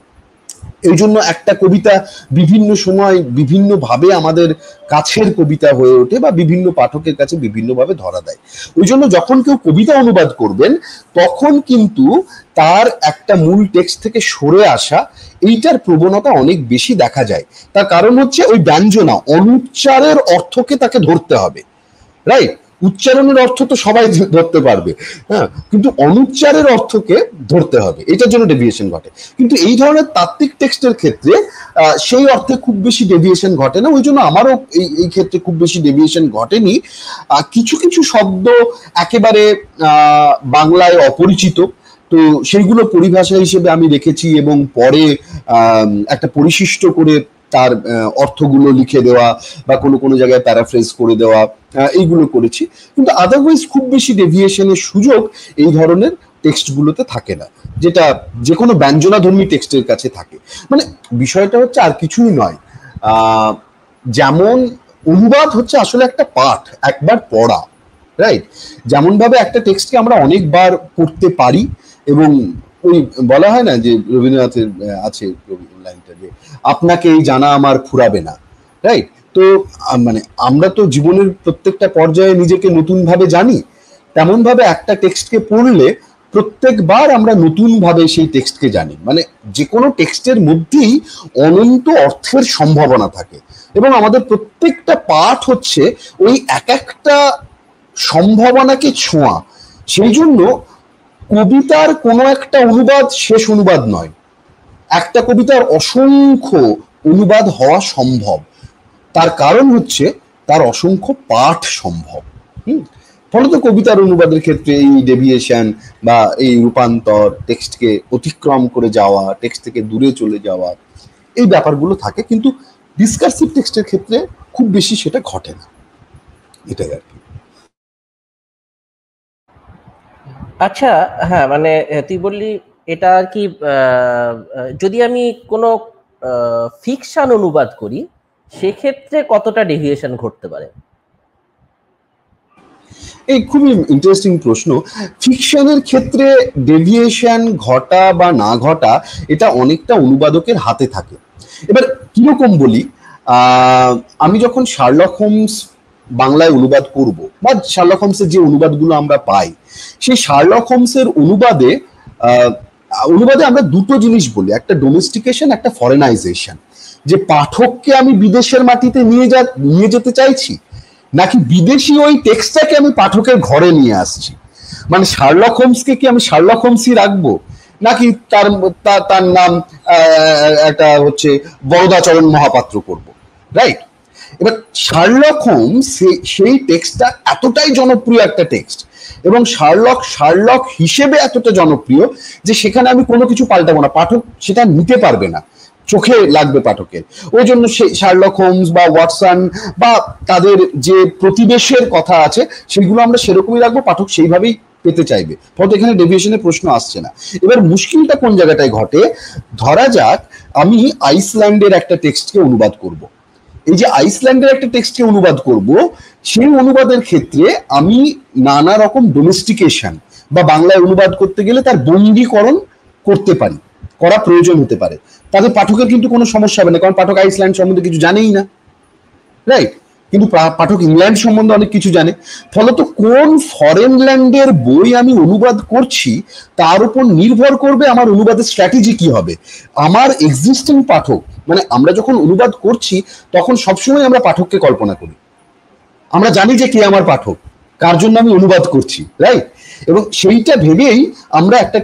এই জন্য একটা কবিতা বিভিন্ন সময় বিভিন্নভাবে আমাদের কাছের কবিতা হয়ে ওঠে, বা বিভিন্ন পাঠকের কাছে বিভিন্নভাবে ধরা দেয়। ওই জন্য যখন কেউ কবিতা অনুবাদ করবেন, তখন কিন্তু তার একটা মূল টেক্সট থেকে সরে আসা, এইটার প্রবণতা অনেক বেশি দেখা যায়। তার কারণ হচ্ছে ওই ব্যঞ্জনা, অনুচ্চারের অর্থকে তাকে ধরতে হবে, রাইট? উচ্চারণের অর্থ তো সবাই ধরতে পারবে, হ্যাঁ, কিন্তু অনুচ্চারের অর্থকে ধরতে হবে, এটার জন্য ডেভিয়েশন ঘটে। কিন্তু এই ধরনের তাত্ত্বিক টেক্সটের ক্ষেত্রে সেই অর্থে খুব বেশি ডেভিয়েশন ঘটে না। ওই জন্য আমারও এই ক্ষেত্রে খুব বেশি ডেভিয়েশন ঘটেনি। কিছু কিছু শব্দ একেবারে বাংলায় অপরিচিত, তো সেইগুলো পরিভাষা হিসেবে আমি রেখেছি, এবং পরে একটা পরিশিষ্ট করে তার অর্থগুলো লিখে দেওয়া, বা কোনো কোনো জায়গায় প্যারাফ্রেজ করে দেওয়া, এইগুলো করেছি। কিন্তু আদারওয়াইজ খুব বেশি ডেভিয়েশনের সুযোগ এই ধরনের টেক্সটগুলোতে থাকে না, যেটা যে কোনো ব্যঞ্জনাধর্মী টেক্সটের কাছে থাকে। মানে বিষয়টা হচ্ছে আর কিছুই নয়, যেমন অনুবাদ হচ্ছে আসলে একটা পাঠ, একবার পড়া, রাইট? যেমন ভাবে একটা টেক্সটকে আমরা অনেকবার পড়তে পারি, এবং ওই বলা হয় না যে রবীন্দ্রনাথের আছে লাইনটা, যে আপনাকে এই জানা আমার ফুরাবে না, রাইট? তো মানে আমরা তো জীবনের প্রত্যেকটা পর্যায়ে নিজেকে নতুন ভাবে জানি, তেমন ভাবে একটা টেক্সটকে পড়লে প্রত্যেকবার আমরা নতুন ভাবে সেই টেক্সটকে জানি। মানে যে কোনো টেক্সটের মধ্যেই অনন্ত অর্থের সম্ভাবনা থাকে, এবং আমাদের প্রত্যেকটা পাঠ হচ্ছে ওই এক একটা সম্ভাবনাকে ছোঁয়া। সেই জন্য কবিতার কোনো একটা অনুবাদ শেষ অনুবাদ নয়, একটা কবিতার অসংখ্য অনুবাদ হওয়া সম্ভব। তার কারণ হচ্ছে তার অসংখ্য পাঠ সম্ভব। ফলত কবিতার অনুবাদের ক্ষেত্রে এই ডেভিয়েশন বা এই রূপান্তর, টেক্সটকে অতিক্রম করে যাওয়া, টেক্সট থেকে দূরে চলে যাওয়া, এই ব্যাপারগুলো থাকে, কিন্তু ডিসকার্সিভ টেক্সটের ক্ষেত্রে খুব বেশি সেটা ঘটে না, এটাই আর কি। আচ্ছা, হ্যাঁ, মানে তুই বললি এটা আর কি, যদি আমি কোনো ফিকশন অনুবাদ করি সেক্ষেত্রে কতটা ডেভিয়েশন ঘটতে পারে? এই খুবই ইন্টারেস্টিং প্রশ্ন। ফিকশনের ক্ষেত্রে ডেভিয়েশন ঘটা বা না ঘটা এটা অনেকটা অনুবাদকের হাতে থাকে। এবার কিরকম বলি, আমি যখন শার্লক হোমস বাংলায় অনুবাদ করব, বা শার্লক হোমসের যে অনুবাদগুলো আমরা পাই, সেই শার্লক হোমসের অনুবাদে আমরা দুটো জিনিস বলি, একটা ডোমেস্টিকেশন, একটা ফরেনাইজেশন। যে পাঠককে আমি বিদেশের মাটিতে নিয়ে যেতে চাইছি, নাকি বিদেশি ওই টেক্সটটাকে আমি পাঠকের ঘরে নিয়ে আসছি। মানে শার্লক হোমসকে কি আমি শার্লক হোমসই রাখবো, নাকি তার নাম একটা হচ্ছে বরদাচরণ মহাপাত্র করব, রাইট? এবার শার্লক হোমস সেই টেক্সটটা এতটাই জনপ্রিয় একটা টেক্সট, এবং শার্লক হিসেবে এতটা জনপ্রিয় যে সেখানে আমি কোনো কিছু পাল্টাবো না, পাঠক সেটা নিতে পারবে না, চোখে লাগবে পাঠকের। ওই জন্য শার্লক হোমস বা ওয়াটসন বা তাদের যে প্রতিবেশের কথা আছে সেগুলো আমরা সেরকমই রাখবো, পাঠক সেইভাবেই পেতে চাইবে, ফলে এখানে ডেভিয়েশনের প্রশ্ন আসছে না। এবার মুশকিলটা কোন জায়গাটায় ঘটে, ধরা যাক আমি আইসল্যান্ডের একটা টেক্সটকে অনুবাদ করব। এই যে আইসল্যান্ডের একটা টেক্সটকে অনুবাদ করব, সেই অনুবাদের ক্ষেত্রে আমি নানা রকম ডোমেস্টিকেশন বা বাংলায় অনুবাদ করতে গেলে তার বঙ্গীকরণ করতে পারি, করা প্রয়োজন হতে পারে। তাদের পাঠকের কিন্তু কোনো সমস্যা হবে না, কারণ পাঠক আইসল্যান্ড সম্বন্ধে কিছু জানেই না, রাইট? কিন্তু পাঠক ইংল্যান্ড সম্বন্ধে অনেক কিছু জানে। ফলত কোন ফরেন ল্যান্ডের বই আমি অনুবাদ করছি তার উপর নির্ভর করবে আমার অনুবাদের স্ট্র্যাটেজি কি হবে। আমার এক্সিস্টিং পাঠক, মানে আমরা যখন অনুবাদ করছি তখন সবসময় আমরা পাঠককে কল্পনা করি, আমরা জানি যে কে আমার পাঠক, কার জন্য আমি অনুবাদ করছি, রাইট? এবং সেইটা ভেবেই আমরা একটা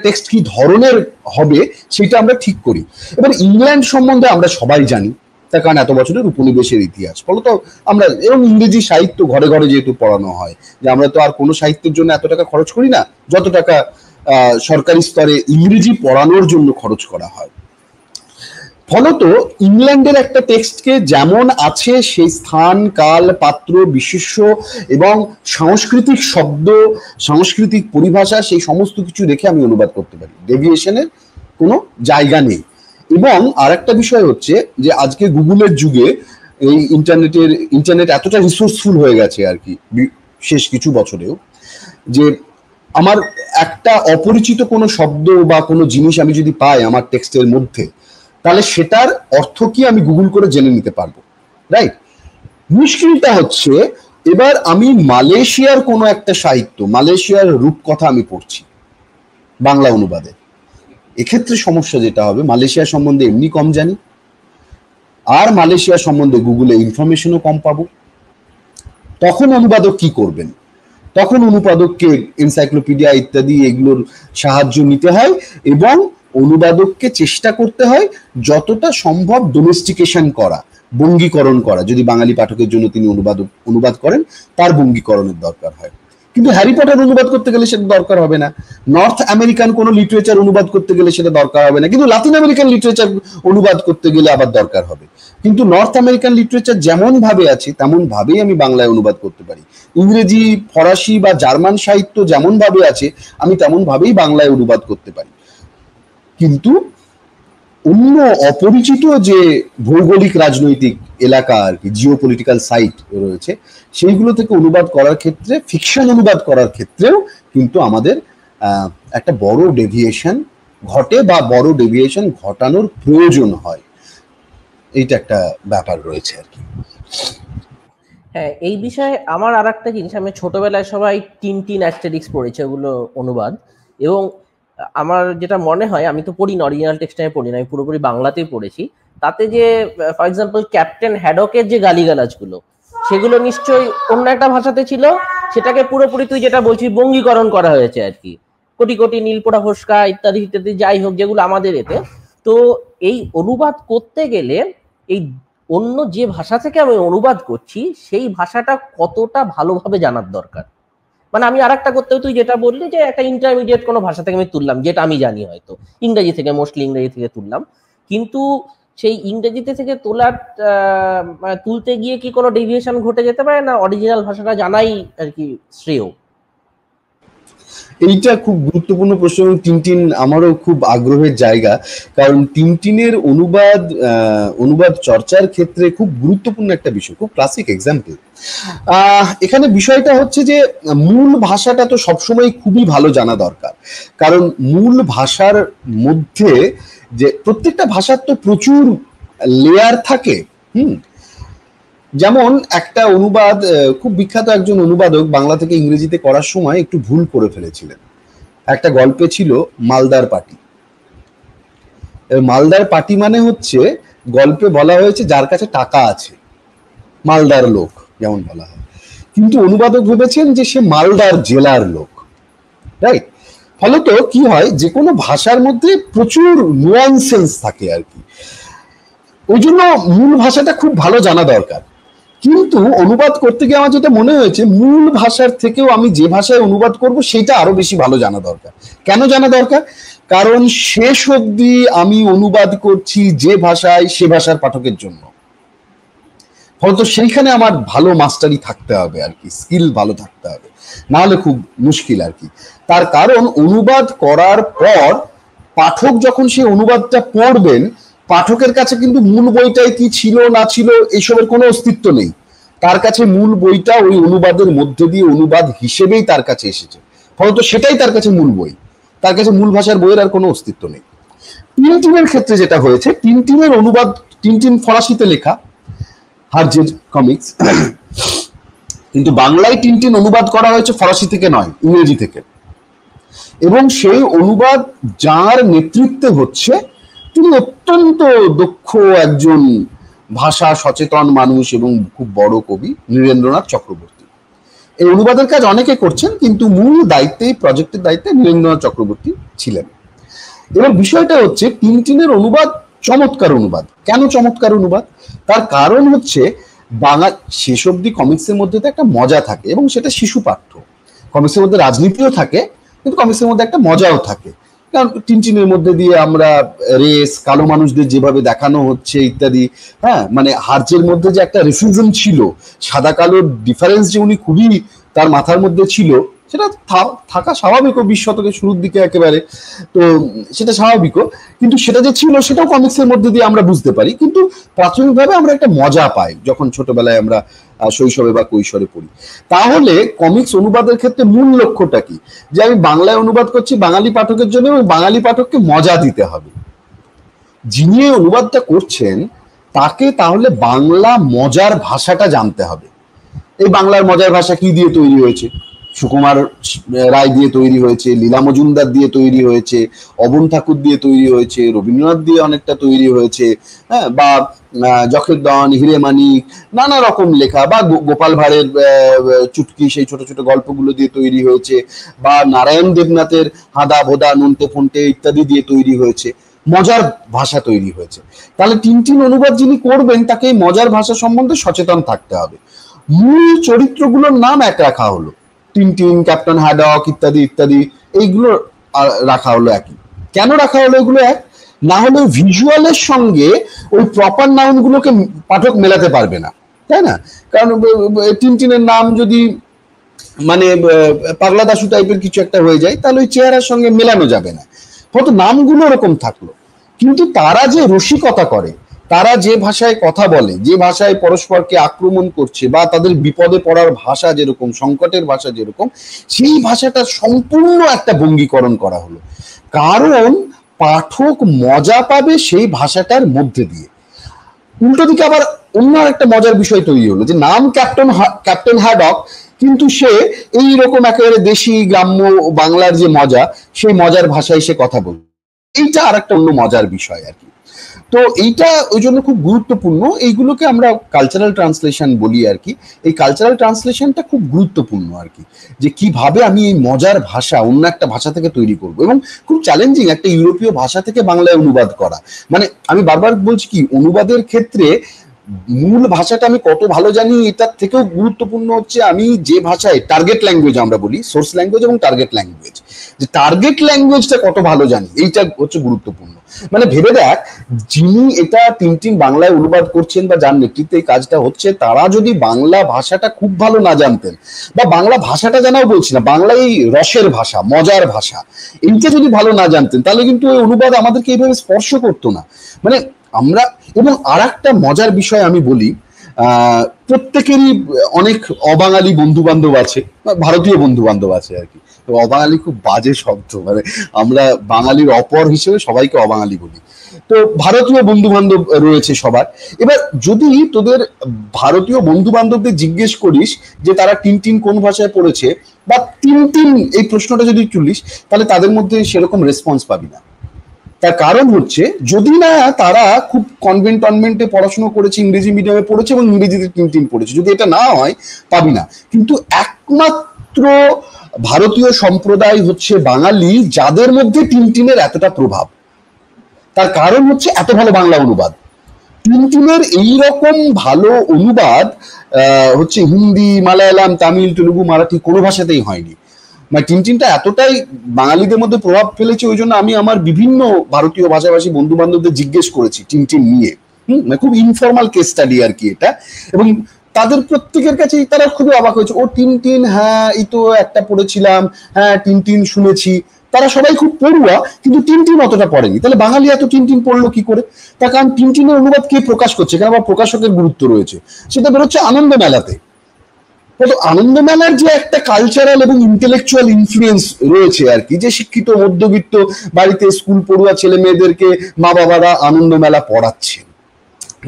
টেক্সট কি ধরনের হবে সেটা আমরা ঠিক করি। এবার ইংল্যান্ড সম্বন্ধে আমরা সবাই জানি, তার কারণ এত বছরের উপনিবেশের ইতিহাস, ফলত আমরা, এবং ইংরেজি সাহিত্য ঘরে ঘরে যেহেতু পড়ানো হয়, যে আমরা তো আর কোনো সাহিত্যের জন্য এত টাকা খরচ করি না যত টাকা সরকারি স্তরে ইংরেজি পড়ানোর জন্য খরচ করা হয়। ফলত ইংল্যান্ডের একটা টেক্সটকে যেমন আছে সেই স্থান, কাল, পাত্র, বিশেষ্য এবং সাংস্কৃতিক শব্দ, সাংস্কৃতিক পরিভাষা, সেই সমস্ত কিছু রেখে আমি অনুবাদ করতে পারি, ডেভিয়েশনের কোনো জায়গা নেই। এবং আর একটা বিষয় হচ্ছে যে আজকে গুগলের যুগে এই ইন্টারনেট এতটা রিসোর্সফুল হয়ে গেছে আর কি শেষ কিছু বছরেও, যে আমার একটা অপরিচিত কোনো শব্দ বা কোনো জিনিস আমি যদি পাই আমার টেক্সটের মধ্যে, তাহলে সেটার অর্থ কি আমি গুগল করে জেনে নিতে পারবো, রাইট? মুশকিলটা হচ্ছে এবার আমি মালয়েশিয়ার কোনো একটা সাহিত্য, মালয়েশিয়ার রূপকথা আমি পড়ছি বাংলা অনুবাদে, এক্ষেত্রে সমস্যা যেটা হবে, মালয়েশিয়া সম্বন্ধে এমনি কম জানি, আর মালয়েশিয়া সম্বন্ধে গুগলে ইনফরমেশনও কম পাবো। তখন অনুবাদক কি করবেন? তখন অনুবাদককে এনসাইক্লোপিডিয়া ইত্যাদি এগুলোর সাহায্য নিতে হয়, এবং অনুবাদককে চেষ্টা করতে হয় যতটা সম্ভব ডোমেস্টিকেশন করা, বঙ্গীকরণ করা। যদি বাঙালি পাঠকের জন্য তিনি অনুবাদ করেন, তার বঙ্গীকরণের দরকার হয়। কিন্তু হ্যারি পটার অনুবাদ করতে গেলে সেটা দরকার হবে না, নর্থ আমেরিকান কোনো লিটারেচার অনুবাদ করতে গেলে সেটা দরকার হবে না, কিন্তু লাতিন আমেরিকান লিটারেচার অনুবাদ করতে গেলে আবার দরকার হবে। কিন্তু নর্থ আমেরিকান লিটারেচার যেমন ভাবে আছে তেমন ভাবেই আমি বাংলায় অনুবাদ করতে পারি, ইংরেজি, ফরাসি বা জার্মান সাহিত্য যেমন ভাবে আছে আমি তেমন ভাবেই বাংলায় অনুবাদ করতে পারি। কিন্তু অন্য অপরিচিত যে ভৌগোলিক রাজনৈতিক এলাকা আর কি, জিওপলিটিক্যাল সাইট রয়েছে, সেইগুলো থেকে অনুবাদ করার ক্ষেত্রে, ফিকশন অনুবাদ করার ক্ষেত্রেও কিন্তু আমাদের একটা বড় ডেভিয়েশন ঘটে বা বড় ডেভিয়েশন ঘটানোর প্রয়োজন হয়, এইটা একটা ব্যাপার রয়েছে আর কি। হ্যাঁ, এই বিষয়ে আমার আর একটা জিনিস, আমি ছোটবেলায় সবাই টিনটিন অ্যাস্টেরিক্স পড়েছে, ওগুলো অনুবাদ, এবং আমার যেটা মনে হয়, আমি তো পড়ি না, অরিজিনাল টেক্সট আমি পড়ি না, আমি পুরোপুরি বাংলাতেই পড়েছি, তাতে যে ফর এক্সাম্পল ক্যাপ্টেন হ্যাডকের যে গালিগালাজগুলো, সেগুলো নিশ্চয়ই অন্য একটা ভাষাতে ছিল, সেটাকে পুরোপুরি তুই যেটা বলছিস বঙ্গীকরণ করা হয়েছে আর কি, কোটি কোটি নীলপোড়া ফোসকা ইত্যাদি ইত্যাদি, যাই হোক, যেগুলো আমাদের এতে। তো এই অনুবাদ করতে গেলে এই অন্য যে ভাষা থেকে আমি অনুবাদ করছি সেই ভাষাটা কতটা ভালোভাবে জানার দরকার। মানে আমি আর একটা করতে, তুই যেটা বললি যে একটা ইন্টারমিডিয়েট কোনো ভাষা থেকে আমি তুললাম, যেটা আমি জানি হয়তো ইংরেজি থেকে, মোস্টলি ইংরেজি থেকে তুললাম, কিন্তু সেই ইংরেজিতে থেকে তুলতে গিয়ে কি কোনো ডেভিয়েশন ঘটে যেতে পারে না? অরিজিনাল ভাষাটা জানাই আর কি শ্রেয়। এইটা খুব গুরুত্বপূর্ণ প্রশ্ন। টিনটিন আমারও খুব আগ্রহের জায়গা, কারণ টিনটিনের অনুবাদ চর্চার ক্ষেত্রে খুব গুরুত্বপূর্ণ একটা বিষয়, খুব ক্লাসিক এক্সাম্পল। এখানে বিষয়টা হচ্ছে যে মূল ভাষাটা তো সবসময় খুবই ভালো জানা দরকার, কারণ মূল ভাষার মধ্যে যে প্রত্যেকটা ভাষার তো প্রচুর লেয়ার থাকে। যেমন একটা অনুবাদ, খুব বিখ্যাত একজন অনুবাদক বাংলা থেকে ইংরেজিতে করার সময় একটু ভুল করে ফেলেছিলেন। একটা গল্পে ছিল মালদার পাটি। মালদার পাটি মানে হচ্ছে, গল্পে বলা হয়েছে যার কাছে টাকা আছে, মালদার লোক যেমন বলা হয়, কিন্তু অনুবাদক ভেবেছেন যে সে মালদার জেলার লোক, রাইট? ফলত কি হয়, যে কোনো ভাষার মধ্যে প্রচুর নুয়ান্সেন্স থাকে আর কি। ওই জন্য মূল ভাষাটা খুব ভালো জানা দরকার। কিন্তু অনুবাদ করতে গিয়ে আমার যেটা মনে হয়েছে, মূল ভাষার থেকেও আমি যে ভাষায় অনুবাদ করব সেটা আরো বেশি ভালো জানা দরকার। কেন জানা দরকার? কারণ শেষ অবধি আমি অনুবাদ করছি যে ভাষায়, সে ভাষার পাঠকের জন্য। ফলত সেইখানে আমার ভালো মাস্টারি থাকতে হবে আর কি, স্কিল ভালো থাকতে হবে, না হলে খুব মুশকিল আর কি। তার কারণ অনুবাদ করার পর পাঠক যখন সেই অনুবাদটা পড়বেন, পাঠকের কাছে কিন্তু মূল বইটাই কি ছিল না ছিল এইসবের কোনো অস্তিত্ব নেই। তার কাছে মূল বইটা ওই অনুবাদের মধ্যে দিয়ে অনুবাদ হিসেবেই তার কাছে এসেছে, ফলত সেটাই তার কাছে মূল বই, তার কাছে মূল ভাষার বইয়ের আর কোনো অস্তিত্ব নেই। টিনটিনের ক্ষেত্রে যেটা হয়েছে, টিনটিনের অনুবাদ, টিনটিন ফরাসিতে লেখা, হারজের কমিক্স, কিন্তু বাংলায় টিনটিন অনুবাদ করা হয়েছে ফরাসি থেকে নয়, ইংরেজি থেকে। এবং সেই অনুবাদ যার নেতৃত্বে হচ্ছে, তিনি অত্যন্ত দক্ষ একজন ভাষা সচেতন মানুষ এবং খুব বড় কবি, নীরেন্দ্রনাথ চক্রবর্তী। এই অনুবাদের কাজ অনেকে করছেন, কিন্তু মূল দায়িত্বে, প্রজেক্টের দায়িত্বে নীরেন্দ্রনাথ চক্রবর্তী ছিলেন। এবার বিষয়টা হচ্ছে, টিনটিনের অনুবাদ চমৎকার অনুবাদ। কেন চমৎকার অনুবাদ? তার কারণ হচ্ছে, শেষ অব্দি কমিক্সের মধ্যে তো একটা মজা থাকে, এবং সেটা শিশু পাঠ্য। কমিক্সের মধ্যে রাজনীতিও থাকে, কিন্তু কমিক্সের মধ্যে একটা মজাও থাকে। কারণ টিনটিনের মধ্যে দিয়ে আমরা রেস, কালো মানুষদের যেভাবে দেখানো হচ্ছে ইত্যাদি, হ্যাঁ, মানে হার্জের মধ্যে যে একটা রেসিজম ছিল, সাদা কালোর ডিফারেন্স যে উনি খুবই তার মাথার মধ্যে ছিল, সেটা থাকা স্বাভাবিকও 20 শতকের শুরুর দিকে একেবারে, তো সেটা স্বাভাবিকও। কিন্তু সেটা যে ছিল সেটাও কমিক্সের মধ্যে দিয়ে আমরা বুঝতে পারি, কিন্তু প্রাথমিকভাবে আমরা একটা মজা পাই যখন ছোটবেলায় আমরা শৈশবে বা কৈশোরে পড়ি। তাহলে কমিক্স অনুবাদের ক্ষেত্রে মূল লক্ষ্যটা কি? যে আমি বাংলায় অনুবাদ করছি বাঙালি পাঠকের জন্য, এবং বাঙালি পাঠককে মজা দিতে হবে। যিনি অনুবাদটা করছেন তাকে তাহলে বাংলা মজার ভাষাটা জানতে হবে। এই বাংলার মজার ভাষা কি দিয়ে তৈরি হয়েছে? সুকুমার রায় দিয়ে তৈরি হয়েছে, লীলা মজুমদার দিয়ে তৈরি হয়েছে, অবন ঠাকুর দিয়ে তৈরি হয়েছে, রবীন্দ্রনাথ দিয়ে অনেকটা তৈরি হয়েছে, হ্যাঁ, বা যক্ষেরদন, হিরেমানিক, নানা রকম লেখা, বা গোপাল ভাঁড়ের চুটকি, সেই ছোট ছোট গল্পগুলো দিয়ে তৈরি হয়েছে, বা নারায়ণ দেবনাথের হাদা ভোদা, নন্টে ফন্টে ইত্যাদি দিয়ে তৈরি হয়েছে, মজার ভাষা তৈরি হয়েছে। তাহলে টিনটিন অনুবাদ যিনি করবেন তাকে এই মজার ভাষা সম্বন্ধে সচেতন থাকতে হবে। মূল চরিত্রগুলোর নাম এক রাখা হলো, টিনটিন, ক্যাপ্টেন হ্যাডক ইত্যাদি ইত্যাদি, এইগুলো রাখা হলো একই। কেন রাখা হলো এগুলো এক? না হলে ভিজুয়ালের সঙ্গে ওই প্রপার নাউন গুলোকে পাঠক মেলাতে পারবে না, তাই না? কারণ টিনটিনের নাম যদি মানে পাগলা দাশু টাইপের কিছু একটা হয়ে যায়, তাহলে ওই চেহারার সঙ্গে মেলানো যাবে না। হয়তো নামগুলো ওরকম থাকলো, কিন্তু তারা যে রসিকতা করে, তারা যে ভাষায় কথা বলে, যে ভাষায় পরস্পরকে আক্রমণ করছে, বা তাদের বিপদে পড়ার ভাষা যেরকম, সংকটের ভাষা যেরকম, সেই ভাষাটা সম্পূর্ণ একটা ভঙ্গীকরণ করা হলো। কারণ পাঠক মজা পাবে সেই ভাষাটার মধ্যে দিয়ে। উল্টো দিকে আবার অন্য একটা মজার বিষয় তৈরি হলো, যে নাম ক্যাপ্টেন হ্যাডক, কিন্তু সে এইরকম একেবারে দেশি গ্রাম্য বাংলার যে মজা, সেই মজার ভাষায় সে কথা বলবে। এইটা আর একটা অন্য মজার বিষয় আর কি। তো এইটা ওই জন্য খুব গুরুত্বপূর্ণ। এইগুলোকে আমরা কালচারাল ট্রান্সলেশন বলি আর কি। এই কালচারাল ট্রান্সলেশনটা খুব গুরুত্বপূর্ণ আর কি, যে কিভাবে আমি এই মজার ভাষা অন্য একটা ভাষা থেকে তৈরি করব। এবং খুব চ্যালেঞ্জিং একটা ইউরোপীয় ভাষা থেকে বাংলায় অনুবাদ করা। মানে আমি বারবার বলছি কি, অনুবাদের ক্ষেত্রে মূল ভাষাটা আমি কত ভালো জানি এটার থেকেও গুরুত্বপূর্ণ হচ্ছে আমি যে ভাষায় টার্গেট ল্যাঙ্গুয়েজ আমরা বলি, সোর্স ল্যাঙ্গুয়েজ এবং টার্গেট ল্যাঙ্গুয়েজ, যে টার্গেট ল্যাঙ্গুয়েজটা কত ভালো জানি এইটা হচ্ছে গুরুত্বপূর্ণ। মানে ভেবে দেখ, যিনি এটা টিনটিন বাংলায় অনুবাদ করছেন বা যার নেতৃত্বে এই কাজটা হচ্ছে, তারা যদি বাংলা ভাষাটা খুব ভালো না জানতেন, বা বাংলা ভাষাটা জানাও বলছি না, বাংলা এই রসের ভাষা, মজার ভাষা, এইটা যদি ভালো না জানতেন, তাহলে কিন্তু ওই অনুবাদ আমাদেরকে এইভাবে স্পর্শ করতো না। মানে আমরা, এবং আর একটা মজার বিষয় আমি বলি, প্রত্যেকেরই অনেক অবাঙালি বন্ধু বান্ধব আছে, ভারতীয় বন্ধু বান্ধব আছে আর কি। অবাঙালি খুব বাজে শব্দ, মানে আমরা বাঙালির অপর হিসেবে সবাইকে অবাঙালি বলি। তো ভারতীয় বন্ধু বান্ধব রয়েছে সবার। এবার যদি তোদের ভারতীয় বন্ধু বান্ধবদের জিজ্ঞেস করিস যে তারা টিনটিন কোন ভাষায় পড়েছে, বা টিনটিন এই প্রশ্নটা যদি তুলিস, তাহলে তাদের মধ্যে সেরকম রেসপন্স পাবি না। তার কারণ হচ্ছে, যদি না তারা খুব কনভেন্ট টনভেন্টে পড়াশোনা করেছে, ইংরেজি মিডিয়ামে পড়েছে এবং ইংরেজিতে টিনটিন পড়েছে, যদি এটা না হয় পাবি না। কিন্তু একমাত্র ভারতীয় সম্প্রদায় হচ্ছে বাঙালি যাদের মধ্যে টিনটিনের এতটা প্রভাব। তার কারণ হচ্ছে এত ভালো বাংলা অনুবাদ। টিনটিনের এইরকম ভালো অনুবাদ হচ্ছে হিন্দি, মালায়ালাম, তামিল, তেলুগু, মারাঠি কোনো ভাষাতেই হয়নি। মানে টিনটিনটা এতটাই বাঙালিদের মধ্যে প্রভাব ফেলেছে, ওই জন্য আমি আমার বিভিন্ন ভারতীয় ভাষাভাষী বন্ধু বান্ধবদের জিজ্ঞেস করেছি টিনটিন নিয়ে। মানে খুব ইনফর্মাল কেস স্টাডি আর কি এটা। এবং তাদের প্রত্যেকের কাছে তারা খুবই অবাক হয়েছে, ও টিনটিন, হ্যাঁ এই তো একটা পড়েছিলাম, হ্যাঁ টিনটিন শুনেছি। তারা সবাই খুব পড়ুয়া, কিন্তু টিনটিন অতটা পড়েনি। তাহলে বাঙালি এত টিনটিন পড়লো কি করে? তার কারণ টিনটিনের অনুবাদ কে প্রকাশ করছে, কেন আবার প্রকাশকের গুরুত্ব রয়েছে, সেটা বেরোচ্ছে আনন্দ মেলাতে। তো আনন্দ মেলার যে একটা কালচারাল এবং ইন্টেলেকচুয়াল ইনফ্লুয়েন্স রয়েছে আর কি, যে শিক্ষিত মধ্যবিত্ত বাড়িতে স্কুল পড়ুয়া ছেলে মেয়েদেরকে মা বাবারা আনন্দ মেলা পড়াচ্ছে,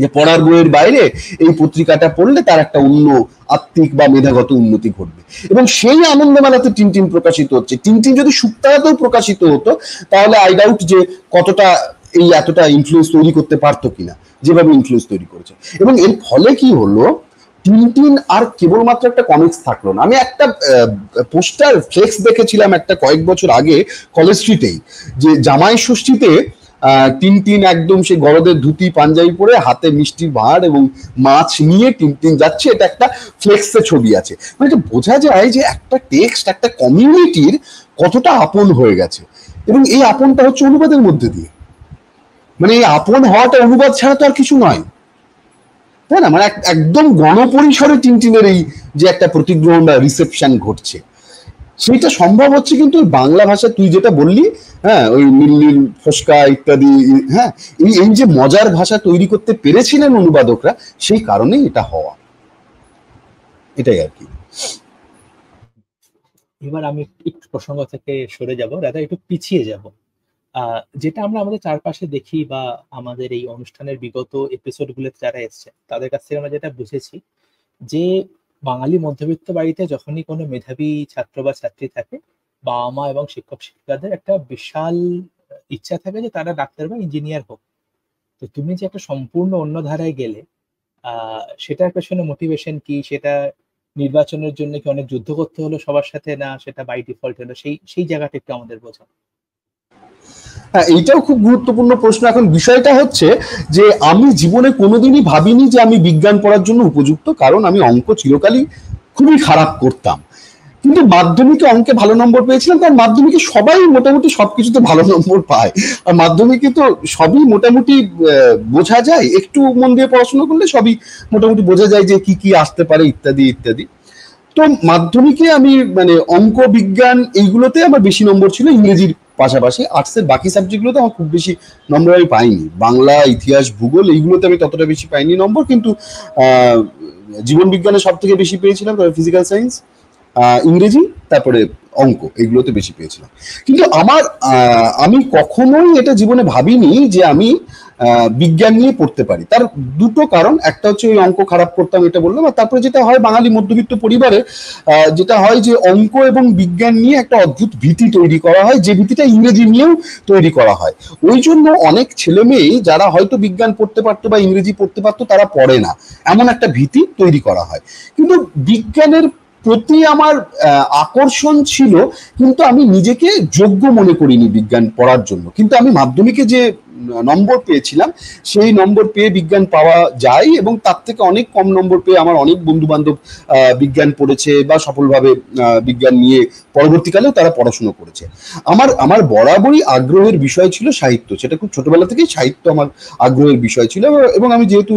যে পড়ার বইয়ের বাইরে এই পত্রিকাটা পড়লে তার একটা অন্য আত্মিক বা মেধাগত উন্নতি ঘটবে। এবং সেই আনন্দ মেলাতে টিনটিন প্রকাশিত হচ্ছে। টিনটিন যদি শুক্তারাতেও প্রকাশিত হতো, তাহলে আই ডাউট যে কতটা এই এতটা ইনফ্লুয়েন্স তৈরি করতে পারতো কিনা, যেভাবে ইনফ্লুয়েন্স তৈরি করেছে। এবং এর ফলে কি হলো, টিনটিন আর কেবলমাত্র একটা কমিক্স থাকলো না। আমি একটা পোস্টার ফ্লেক্স দেখেছিলাম একটা কয়েক বছর আগে কলেজ স্ট্রিটেই, যে জামাই ষষ্ঠীতে টিনটিন একদম সেই গরদের ধুতি পাঞ্জাবি পরে, হাতে মিষ্টির ভাঁড় এবং মাছ নিয়ে টিনটিন যাচ্ছে। এটা একটা ফ্লেক্সে ছবি আছে। মানে এটা বোঝা যায় যে একটা টেক্সট একটা কমিউনিটির কতটা আপন হয়ে গেছে। এবং এই আপনটা হচ্ছে অনুবাদের মধ্যে দিয়ে। মানে এই আপন হওয়াটা অনুবাদ ছাড়া তো আর কিছু নয়, তাই না? মানে একদম গণপরিসরে টিনটিনের এই যে একটা প্রতিগ্রহণ বা রিসেপশন ঘটছে, সেটা সম্ভব হচ্ছে কিন্তু বাংলা ভাষা, তুই যেটা বললি, হ্যাঁ, ওই নীল ফসকা ইত্যাদি, হ্যাঁ, এই যে মজার ভাষা তৈরি করতে পেরেছিলেন অনুবাদকরা, সেই কারণেই এটা হওয়া। এটাই আর কি। এবার আমি একটু প্রসঙ্গ থেকে সরে যাব, দাদা একটু পিছিয়ে যাব। যেটা আমরা আমাদের চারপাশে দেখি বা আমাদের এই অনুষ্ঠানের বিগত এপিসোড গুলোতে যারা এসছে তাদের কাছ থেকে আমরা যেটা বুঝেছি, যে বাঙালি মধ্যবিত্ত বাড়িতে যখনই কোনো মেধাবী ছাত্র বা ছাত্রী থাকে, বাবা মা এবং শিক্ষক শিক্ষিকাদের একটা বিশাল ইচ্ছা থাকে যে তারা ডাক্তার বা ইঞ্জিনিয়ার হোক। তো তুমি যে একটা সম্পূর্ণ অন্য ধারায় গেলে, সেটার পেছনে মোটিভেশন কি? সেটা নির্বাচনের জন্য কি অনেক যুদ্ধ করতে হলো সবার সাথে, না সেটা বাই ডিফল্ট হলো? সেই জায়গাটা একটু আমাদের বোঝা। হ্যাঁ, এইটাও খুব গুরুত্বপূর্ণ প্রশ্ন। এখন বিষয়টা হচ্ছে যে আমি জীবনে কোনোদিনই ভাবিনি যে আমি বিজ্ঞান পড়ার জন্য উপযুক্ত, কারণ আমি অঙ্ক চিরকালই খুবই খারাপ করতাম। কিন্তু মাধ্যমিকে অঙ্কে ভালো নম্বর পেয়েছিলাম, কারণ মাধ্যমিকে সবাই মোটামুটি সবকিছুতে ভালো নম্বর পায়। আর মাধ্যমিকে তো সবই মোটামুটি বোঝা যায়, একটু মন দিয়ে পড়াশোনা করলে সবই মোটামুটি বোঝা যায় যে কি কি আসতে পারে ইত্যাদি ইত্যাদি। তো মাধ্যমিকে আমি মানে অঙ্ক, বিজ্ঞান এইগুলোতে আমার বেশি নম্বর ছিল, ইংরেজির পাশাপাশি। আর্টসের বাকি সাবজেক্টগুলোতে আমার খুব বেশি নম্বর আমি পাইনি। বাংলা, ইতিহাস, ভূগোল এইগুলোতে আমি ততটা বেশি পাইনি নম্বর, কিন্তু জীবন বিজ্ঞানে সব থেকে বেশি পেয়েছিলাম, তারপরে ফিজিক্যাল সায়েন্স, ইংরেজি, তারপরে অঙ্ক, এইগুলোতে বেশি পেয়েছিলাম। কিন্তু আমি কখনোই এটা জীবনে ভাবিনি যে আমি বিজ্ঞান নিয়ে পড়তে পারি। তার দুটো কারণ, একটা হচ্ছে ওই অঙ্ক খারাপ করতাম, এটা বললাম। আর তারপরে যেটা হয় বাঙালি মধ্যবিত্ত পরিবারে, যেটা হয় যে অঙ্ক এবং বিজ্ঞান নিয়ে একটা অদ্ভুত ভীতি তৈরি করা হয়, যে ভীতিটা ইংরেজি নিয়েও তৈরি করা হয়। ওই জন্য অনেক ছেলে মেয়ে যারা হয়তো বিজ্ঞান পড়তে পারতো বা ইংরেজি পড়তে পারতো, তারা পড়ে না, এমন একটা ভীতি তৈরি করা হয়। কিন্তু বিজ্ঞানের প্রতি আমার আকর্ষণ ছিল, কিন্তু আমি নিজেকে যোগ্য মনে করিনি বিজ্ঞান পড়ার জন্য। কিন্তু আমি মাধ্যমিকে যে নম্বর পেয়েছিলাম, সেই নম্বর পেয়ে বিজ্ঞান পাওয়া যায়, এবং তার থেকে অনেক কম নম্বর পেয়ে আমার অনেক বন্ধু বান্ধব বিজ্ঞান পড়েছে বা সফলভাবে বিজ্ঞান নিয়ে পরবর্তীকালেও তারা পড়াশুনো করেছে। আমার বরাবরই আগ্রহের বিষয় ছিল সাহিত্য, সেটা খুব ছোটবেলা থেকেই সাহিত্য আমার আগ্রহের বিষয় ছিল, এবং আমি যেহেতু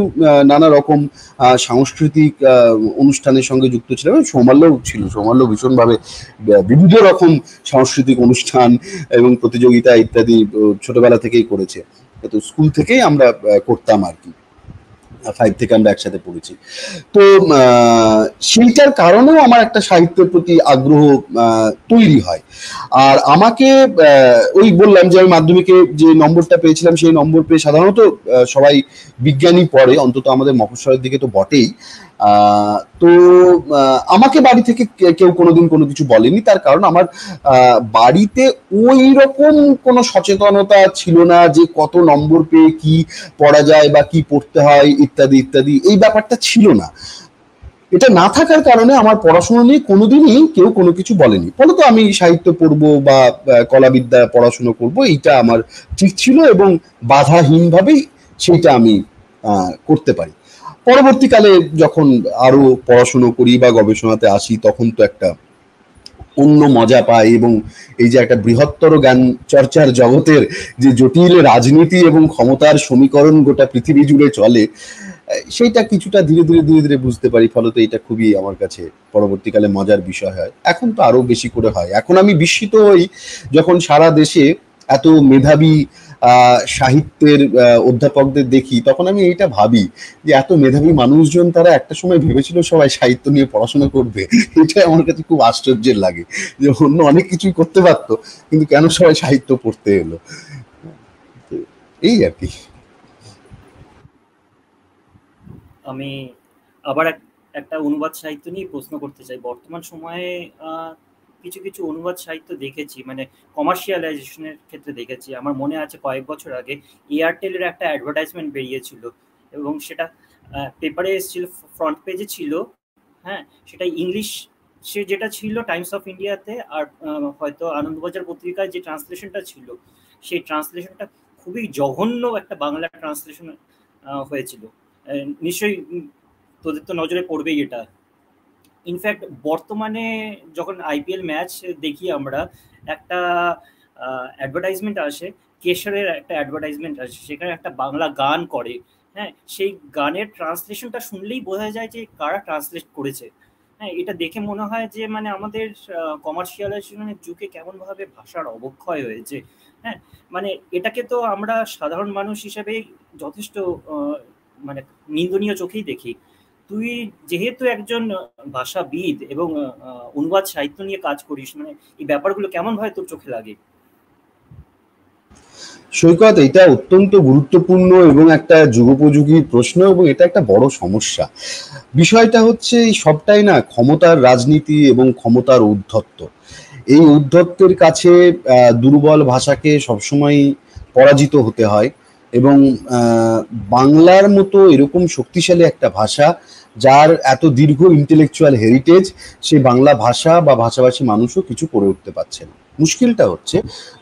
নানা রকম সাংস্কৃতিক অনুষ্ঠানের সঙ্গে যুক্ত ছিলাম, সৌমাল্যও ছিল, সৌমাল্য ভীষণভাবে বিবিধ রকম সাংস্কৃতিক অনুষ্ঠান এবং প্রতিযোগিতা ইত্যাদি ছোটবেলা থেকেই করেছে। তো স্কুল থেকেই আমরা করতাম আর কি, 5 থেকে আমরা একসাথে পড়েছি। তো সেইটার কারণেও আমার একটা সাহিত্যের প্রতি আগ্রহ তৈরি হয়। আর আমাকে ওই বললাম যে আমি মাধ্যমিকে যে নম্বরটা পেয়েছিলাম, সেই নম্বর পেয়ে সাধারণত সবাই বিজ্ঞানী পড়ে, অন্তত আমাদের মফস্বলের দিকে তো বটেই। তো আমাকে বাড়ি থেকে কেউ কোনোদিন কোনো কিছু বলেনি, তার কারণ আমার বাড়িতে ওই রকম কোনো সচেতনতা ছিল না যে কত নম্বর পেয়ে কি পড়া যায় বা কি পড়তে হয় ইত্যাদি ইত্যাদি, এই ব্যাপারটা ছিল না। এটা না থাকার কারণে আমার পড়াশোনা নিয়ে কোনোদিনই কেউ কোনো কিছু বলেনি। ফলত আমি সাহিত্য পড়বো বা কলাবিদ্যা পড়াশোনা করব, এইটা আমার ঠিক ছিল এবং বাধাহীনভাবেই সেইটা আমি করতে পারি। পরবর্তীকালে যখন আরো পড়াশুনো করি বা গবেষণাতে আসি, তখন তো একটা অন্য মজা পাই, এবং এই যে একটা বৃহত্তর জ্ঞান চর্চার জগতের যে জটিল রাজনীতি এবং ক্ষমতার সমীকরণ গোটা পৃথিবী জুড়ে চলে, সেইটা কিছুটা ধীরে ধীরে ধীরে ধীরে বুঝতে পারি। ফলত এটা খুবই আমার কাছে পরবর্তীকালে মজার বিষয় হয়। এখন তো আরো বেশি করে হয়। এখন আমি বিস্মিত হই যখন সারা দেশে এত মেধাবী সাহিত্যের অধ্যাপকদের দেখি, তখন আমি এইটা ভাবি যে এত মেধাবী মানুষজন তারা একটা সময় ভেবেছিল সবাই সাহিত্য নিয়ে পড়াশোনা করবে। এটাই আমার কাছে খুব আশ্চর্যের লাগে যে অন্য অনেক কিছুই করতে পারতো, কিন্তু কেন সবাই সাহিত্য পড়তে এলো, এই আর কি। আমি আবার একটা অনুবাদ সাহিত্য নিয়ে প্রশ্ন করতে চাই। বর্তমান সময়ে কিছু কিছু অনুবাদ সাহিত্য দেখেছি, মানে কমার্শিয়ালাইজেশনের ক্ষেত্রে দেখেছি। আমার মনে আছে কয়েক বছর আগে এয়ারটেলের একটা অ্যাডভার্টাইজমেন্ট বেরিয়েছিল, এবং সেটা পেপারে এসেছিল, ফ্রন্ট পেজে ছিল। হ্যাঁ, সেটা ইংলিশ সে যেটা ছিল টাইমস অফ ইন্ডিয়াতে, আর হয়তো আনন্দবাজার পত্রিকায় যে ট্রান্সলেশনটা ছিল, সেই ট্রান্সলেশনটা খুবই জঘন্য একটা বাংলা ট্রান্সলেশন হয়েছিল। নিশ্চয়ই তোদের তো নজরে পড়বেই এটা। ইনফ্যাক্ট বর্তমানে যখন আইপিএল ম্যাচ দেখি আমরা, একটা অ্যাডভার্টাইজমেন্ট আসে, কেশরের একটা অ্যাডভার্টাইজমেন্ট আসে, সেখানে একটা বাংলা গান করে। হ্যাঁ, সেই গানের ট্রান্সলেশনটা শুনলেই বোঝা যায় যে কারা ট্রান্সলেট করেছে। হ্যাঁ, এটা দেখে মনে হয় যে মানে আমাদের কমার্শিয়ালাইজেশনের যুগে কেমনভাবে ভাষার অবক্ষয় হয়েছে। হ্যাঁ, মানে এটাকে তো আমরা সাধারণ মানুষ হিসেবে যথেষ্ট মানে নিন্দনীয় চোখেই দেখি। তুই যেহেতু একজন ভাষাবিদ এবং অনুবাদ সাহিত্য নিয়ে কাজ করিস, মানে এই ব্যাপারগুলো কেমন ভাবে তোর চোখে লাগে? সৈকত, এটা অত্যন্ত গুরুত্বপূর্ণ এবং একটা যুগোপযোগী প্রশ্ন, এবং এটা একটা বড় সমস্যা। বিষয়টা হচ্ছে এই সবটাই না ক্ষমতার রাজনীতি এবং ক্ষমতার ঔদ্ধত্য। এই ঔদ্ধত্যের কাছে দুর্বল ভাষাকে সবসময় পরাজিত হতে হয়, এবং বাংলার মতো এরকম শক্তিশালী একটা ভাষা যার এত দীর্ঘ ইন্টেলেকচুয়াল হেরিটেজ, সে বাংলা ভাষা বা ভাষাভাষী মানুষও কিছু করে উঠতে পারছে না। মুশকিলটা হচ্ছে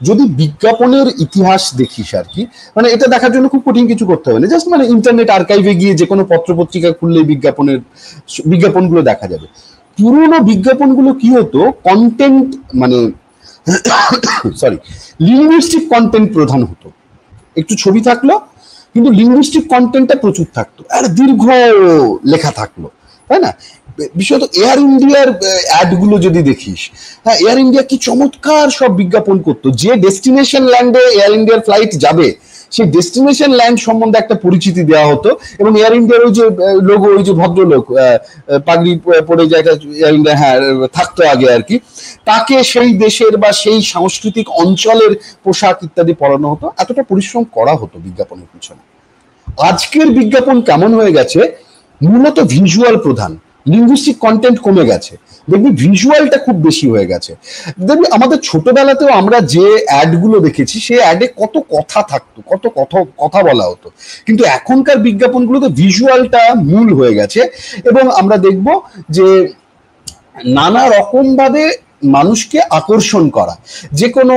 যদি বিজ্ঞাপনের ইতিহাস দেখিস আর কি, মানে এটা দেখার জন্য খুব কঠিন কিছু করতে হবে না, জাস্ট মানে ইন্টারনেট আর্কাইভে গিয়ে যে কোনো পত্রপত্রিকা খুললেই বিজ্ঞাপনগুলো দেখা যাবে। পুরোনো বিজ্ঞাপনগুলো কি হতো, কন্টেন্ট মানে সরি লিঙ্গুইস্টিক কন্টেন্ট প্রধান হতো। একটু ছবি থাকলো কিন্তু লিঙ্গুইস্টিক কন্টেন্টটা প্রচুর থাকতো, আর দীর্ঘ লেখা থাকলো, তাই না? বিশেষত এয়ার ইন্ডিয়ার অ্যাড গুলো যদি দেখিস, হ্যাঁ, এয়ার ইন্ডিয়া কি চমৎকার সব বিজ্ঞাপন করতো। যে ডেস্টিনেশন ল্যান্ডে এয়ার ইন্ডিয়ার ফ্লাইট যাবে, সেই ডেস্টিনেশন ল্যান্ড সম্বন্ধে একটা পরিচিতি দেওয়া হতো, এবং এয়ার ইন্ডিয়ার ওই যে লোগো, ওই যে ভদ্রলোক পাগড়ি পরে যে একটা এয়ার ইন্ডিয়া হ্যাঁ থাকতো আগে আর কি, তাকে সেই দেশের বা সেই সাংস্কৃতিক অঞ্চলের পোশাক ইত্যাদি পরানো হতো। এতটা পরিশ্রম করা হতো বিজ্ঞাপনের পিছনে। আজকের বিজ্ঞাপন কেমন হয়ে গেছে, মূলত ভিজুয়াল প্রধান, লিঙ্গুইস্টিক কন্টেন্ট কমে গেছে, দেখবি ভিজুয়ালটা খুব বেশি হয়ে গেছে। দেখবি আমাদের ছোটবেলাতেও আমরা যে অ্যাড গুলো দেখেছি, সেই অ্যাডে কত কথা থাকতো, কত কথা বলা হতো, কিন্তু এখনকার বিজ্ঞাপনগুলোতে ভিজুয়ালটা মূল হয়ে গেছে। এবং আমরা দেখব যে নানা রকম ভাবে মানুষকে আকর্ষণ করা যে কোনো,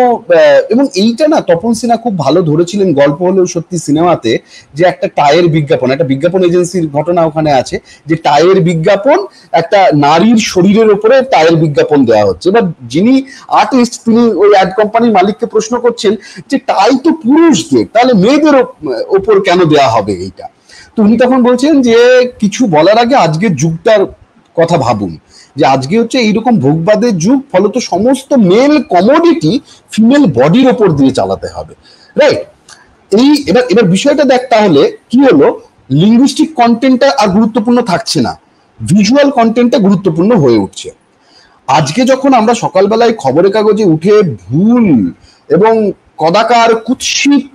এবং এইটা না তপন সিনহা খুব ভালো ধরেছিলেন, গল্প হলেও সত্যি সিনেমাতে, যে একটা টায়ের বিজ্ঞাপন, একটা বিজ্ঞাপন এজেন্সির ঘটনা ওখানে আছে, যে টায়ের বিজ্ঞাপন, একটা নারীর শরীরের উপরে টায়ের বিজ্ঞাপন দেওয়া হচ্ছে। এবার যিনি আর্টিস্ট তিনি ওই অ্যাড কোম্পানির মালিককে প্রশ্ন করছেন যে টাই তো পুরুষদের, তাহলে মেয়েদের ওপর কেন দেওয়া হবে এইটা? তো উনি তখন বলছেন যে কিছু বলার আগে আজকের যুগটার কথা ভাবুন, যে আজকে হচ্ছে এইরকম ভোগবাদের যুগ, ফলত সমস্ত মেল কমোডিটি ফিমেল বডির ওপর দিয়ে চালাতে হবে, রাইট? এই এবার বিষয়টা দেখ, তাহলে কি হলো, লিঙ্গুইস্টিক কন্টেন্টটা আর গুরুত্বপূর্ণ থাকছে না, ভিজুয়াল কন্টেন্টটা গুরুত্বপূর্ণ হয়ে উঠছে। আজকে যখন আমরা সকালবেলায় খবরের কাগজে উঠে ভুল এবং কদাকার কুৎসিত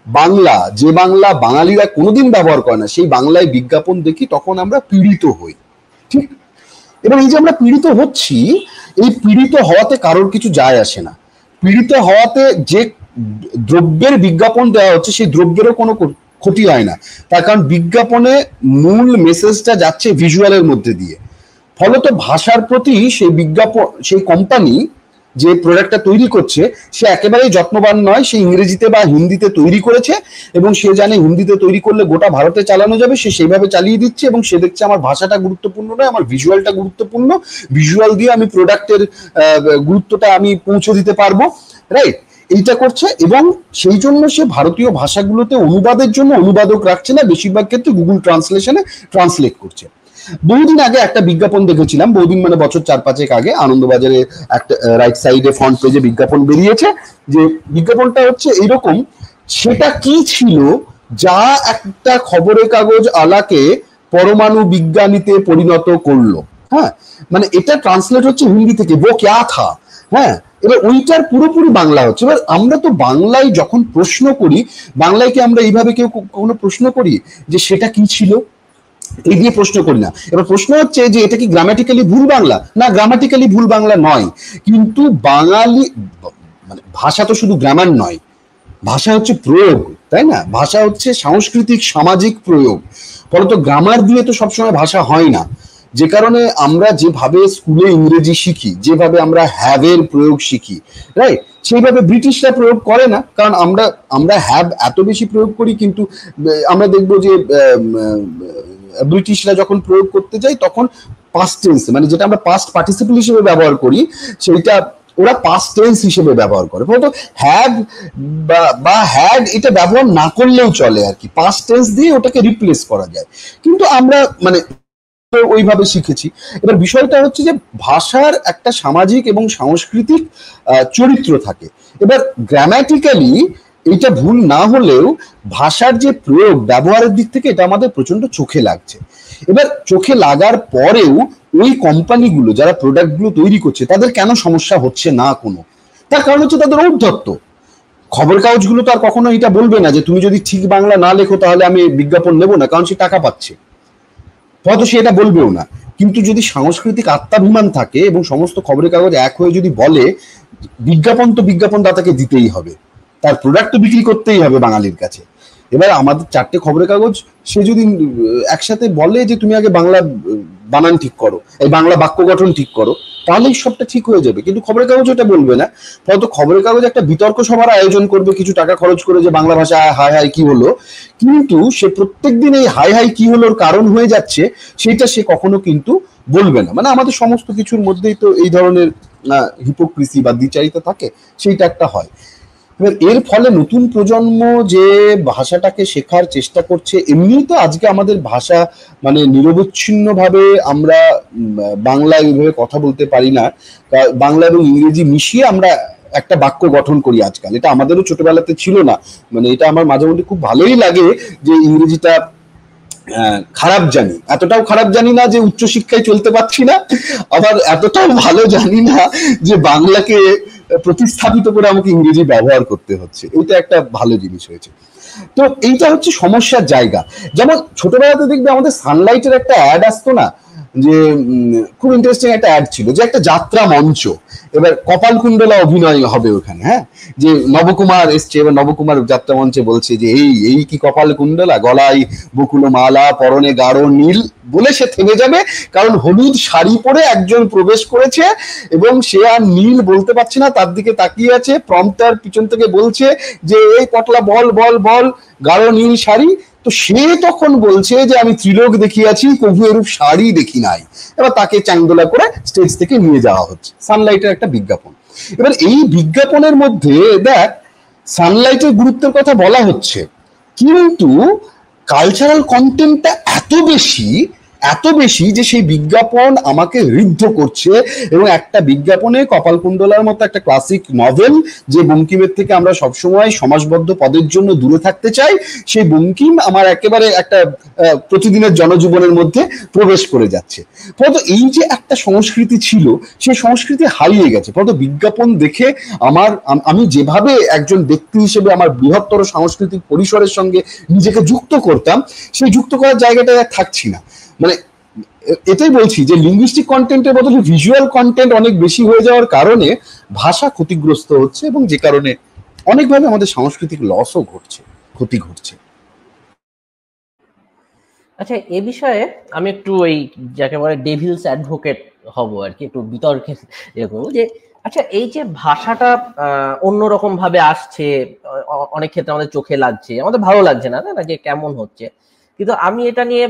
বাংলা, যে বাংলা বাঙালিরা কোনোদিন ব্যবহার করে না, সেই বাংলায় বিজ্ঞাপন দেখি, তখন আমরা পীড়িত হই, ঠিক? এবং এই যে আমরা পীড়িত হচ্ছি, এই পীড়িত হওয়াতে কারোর কিছু যায় আসে না। পীড়িত হওয়াতে যে দ্রব্যের বিজ্ঞাপন দেওয়া হচ্ছে সেই দ্রব্যেরও কোনো ক্ষতি হয় না, তার কারণ বিজ্ঞাপনে মূল মেসেজটা যাচ্ছে ভিজুয়ালের মধ্যে দিয়ে। ফলত ভাষার প্রতি সেই বিজ্ঞাপন, সেই কোম্পানি যে প্রোডাক্টটা তৈরি করছে সে একেবারেই যত্নবান নয়। সে ইংরেজিতে বা হিন্দিতে তৈরি করেছে এবং সে জানে হিন্দিতে তৈরি করলে গোটা ভারতে চালানো যাবে, সে সেইভাবে চালিয়ে দিচ্ছে এবং সে দেখছে আমার ভাষাটা গুরুত্বপূর্ণ নয়, আমার ভিজুয়ালটা গুরুত্বপূর্ণ, ভিজুয়াল দিয়ে আমি প্রোডাক্টের গুরুত্বটা আমি পৌঁছে দিতে পারবো, রাইট? এইটা করছে এবং সেই জন্য সে ভারতীয় ভাষাগুলোতে অনুবাদের জন্য অনুবাদক রাখছে না, বেশিরভাগ ক্ষেত্রে গুগল ট্রান্সলেশনে ট্রান্সলেট করছে। বহুদিন আগে একটা বিজ্ঞাপন দেখেছিলাম, বহুদিন মানে বছর 4-5 আগে, আনন্দবাজারে একটা রাইট সাইডে ফ্রন্ট পেজে বিজ্ঞাপন বেরিয়েছে, যে বিজ্ঞাপনটা হচ্ছে এইরকম, সেটা কি ছিল যা একটা খবরের কাগজ আলাকে পরমাণু বিজ্ঞানীতে পরিণত করলো। হ্যাঁ, মানে এটা ট্রান্সলেট হচ্ছে হিন্দি থেকে, वो क्या था। হ্যাঁ, এবার ওইটার পুরোপুরি বাংলা হচ্ছে। এবার আমরা তো বাংলায় যখন প্রশ্ন করি, বাংলায় কি আমরা এইভাবে কেউ কখনো প্রশ্ন করি যে সেটা কি ছিল? এই দিয়ে প্রশ্ন করি না। এবার প্রশ্ন হচ্ছে যে এটা কি গ্রামাটিক্যালি ভুল বাংলা? না, গ্রামাটিক্যালি ভুল বাংলা নয়, কিন্তু বাঙালি মানে ভাষা তো শুধু গ্রামার নয়, ভাষা হচ্ছে প্রয়োগ, তাই না? ভাষা হচ্ছে সাংস্কৃতিক সামাজিক প্রয়োগ, ফলত গ্রামার দিয়ে তো সবসময় ভাষা হয় না। যে কারণে আমরা যেভাবে স্কুলে ইংরেজি শিখি, যেভাবে আমরা হ্যাভ এর প্রয়োগ শিখি, রাইট, সেইভাবে ব্রিটিশরা প্রয়োগ করে না, কারণ আমরা হ্যাভ এত বেশি প্রয়োগ করি। কিন্তু আমরা দেখবো যে ব্রিটিশরা যখন প্রয়োগ করতে যায় তখন পাস্ট টেন্স, মানে যেটা আমরা পাস্ট পার্টিসিপল হিসেবে ব্যবহার করি, সেইটা ওরা পাস্ট টেন্স হিসেবে ব্যবহার করে। ফলত হ্যাভ বা হ্যাড এটা ব্যবহার না করলেও চলে আর কি, পাস্ট টেন্স দিয়ে ওটাকে রিপ্লেস করা যায়, কিন্তু আমরা মানে ওইভাবে শিখেছি। এবার বিষয়টা হচ্ছে যে ভাষার একটা সামাজিক এবং সাংস্কৃতিক চরিত্র থাকে। এবার গ্রামাটিক্যালি এটা ভুল না হলেও ভাষার যে প্রয়োগ ব্যবহারের দিক থেকে এটা আমাদের প্রচন্ড চোখে লাগছে। এবার চোখে লাগার পরেও ওই কোম্পানিগুলো যারা প্রোডাক্টগুলো তৈরি করছে তাদের কেন সমস্যা হচ্ছে না কোনো? তার কারণ হচ্ছে তাদের ঔদ্ধত্য। খবর কাগজগুলো তো আর কখনো এটা বলবে না যে তুমি যদি ঠিক বাংলা না লেখো তাহলে আমি বিজ্ঞাপন নেবো না, কারণ সে টাকা পাচ্ছে, হয়তো সে এটা বলবেও না। কিন্তু যদি সাংস্কৃতিক আত্মাভিমান থাকে এবং সমস্ত খবরের কাগজ এক হয়ে যদি বলে বিজ্ঞাপন তো বিজ্ঞাপন দাতাকে দিতেই হবে, তার প্রোডাক্ট তো বিক্রি করতেই হবে বাঙালির কাছে। এবার আমাদের 4টে খবরের কাগজ সে যদি একসাথে বলে যে তুমি আগে বাংলা বানান ঠিক করো, এই বাংলা বাক্য গঠন ঠিক করো, তাহলেই সবটা ঠিক হয়ে যাবে। কিন্তু খবরের কাগজ ওটা বলবে না, হয়তো খবরের কাগজ একটা বিতর্ক সভার আয়োজন করবে কিছু টাকা খরচ করে যে বাংলা ভাষা হাই হাই কি হলো, কিন্তু সে প্রত্যেকদিন এই হাই হাই কি হলোর কারণ হয়ে যাচ্ছে সেটা সে কখনো কিন্তু বলবে না। মানে আমাদের সমস্ত কিছুর মধ্যেই তো এই ধরনের হিপোক্রিসি বা দ্বিচারিতা থাকে, সেইটা একটা হয়। এবার এর ফলে নতুন প্রজন্ম যে ভাষাটাকে শেখার চেষ্টা করছে, এমনি তো আজকে আমাদের ভাষা মানে নিরবচ্ছিন্নভাবে আমরা বাংলা এইভাবে কথা বলতে পারি না, বাংলা এবং ইংরেজি মিশিয়ে আমরা একটা বাক্য গঠন করি আজকাল। এটা আমাদেরও ছোটবেলাতে ছিল না। মানে এটা আমার মাঝে মধ্যে খুব ভালোই লাগে যে ইংরেজিটা খারাপ জানি, এতটাও খারাপ জানি না যে উচ্চশিক্ষায় চলতে পারছি না, আবার এতটাও ভালো জানি না যে বাংলাকে প্রতিস্থাপিত করে আমাকে ইংরেজি ব্যবহার করতে হচ্ছে। এইটা একটা ভালো জিনিস হয়েছে। তো এইটা হচ্ছে সমস্যার জায়গা। যেমন ছোটবেলাতে দেখবে আমাদের সানলাইটের একটা অ্যাড আসতো না, যে খুব ইন্টারেস্টিং একটা অ্যাড ছিল যে একটা যাত্রা মঞ্চ, এবার কপালকুণ্ডলা অভিনয় হবে ওখানে, হ্যাঁ, যে নবকুমার এসছে, এবার নবকুমার যাত্রা মঞ্চে বলছে যে এই কি কপালকুণ্ডলা, গলায় বকুল মালা, পরনে গাঢ় নীল, বলে সে থেমে যাবে, কারণ হলুদ শাড়ি পরে একজন প্রবেশ করেছে এবং সে আর নীল বলতে পারছে না, তার দিকে তাকিয়ে আছে, প্রম্পটার পিছন থেকে বলছে যে এই পটলা বল বল বল, গাঢ় নীল শাড়ি। তো সে তখন বলছে যে আমি ত্রিলোক দেখিয়াছি, কভু এরূপ শাড়ি দেখি নাই। এবার তাকে চাংদোলা করে স্টেজ থেকে নিয়ে যাওয়া হচ্ছে, সানলাইটের একটা বিজ্ঞাপন। এবার এই বিজ্ঞাপনের মধ্যে দেখ সানলাইটের গুরুত্বের কথা বলা হচ্ছে, কিন্তু কালচারাল কন্টেন্টটা এত বেশি যে সেই বিজ্ঞাপন আমাকে ঋদ্ধ করছে। এবং একটা বিজ্ঞাপনে কপালকুণ্ডলার মতো একটা ক্লাসিক নভেল, যে বঙ্কিমের থেকে আমরা সবসময় সমাজবদ্ধ পদের জন্য দূরে থাকতে চাই, সেই বঙ্কিম আমার একেবারে একটা প্রতিদিনের জনজীবনের মধ্যে প্রবেশ করে যাচ্ছে। ফলত এই যে একটা সংস্কৃতি ছিল, সেই সংস্কৃতি হারিয়ে গেছে। ফলত বিজ্ঞাপন দেখে আমি যেভাবে একজন ব্যক্তি হিসেবে আমার বৃহত্তর সাংস্কৃতিক পরিসরের সঙ্গে নিজেকে যুক্ত করতাম, সেই যুক্ত করার জায়গাটায় থাকছি না। মানে এটাই বলছি যে লিঙ্গুইস্টিক কন্টেন্টের বদলে ভিজুয়াল কন্টেন্ট অনেক বেশি হয়ে যাওয়ার কারণে ভাষা ক্ষতিগ্রস্ত হচ্ছে, এবং যে কারণে অনেকভাবে আমাদের সাংস্কৃতিক লসও ঘটছে, ক্ষতি ঘটছে। আচ্ছা, এ বিষয়ে আমি একটু ওই যাকে বলে ডেভিলস অ্যাডভোকেট হব আর কি, একটু বিতর্কে এরকম যে আচ্ছা এই যে ভাষাটা অন্যরকম ভাবে আসছে, অনেক ক্ষেত্রে আমাদের চোখে লাগছে, আমাদের ভালো লাগছে না, না যে কেমন হচ্ছে, কিন্তু আমি এটা নিয়ে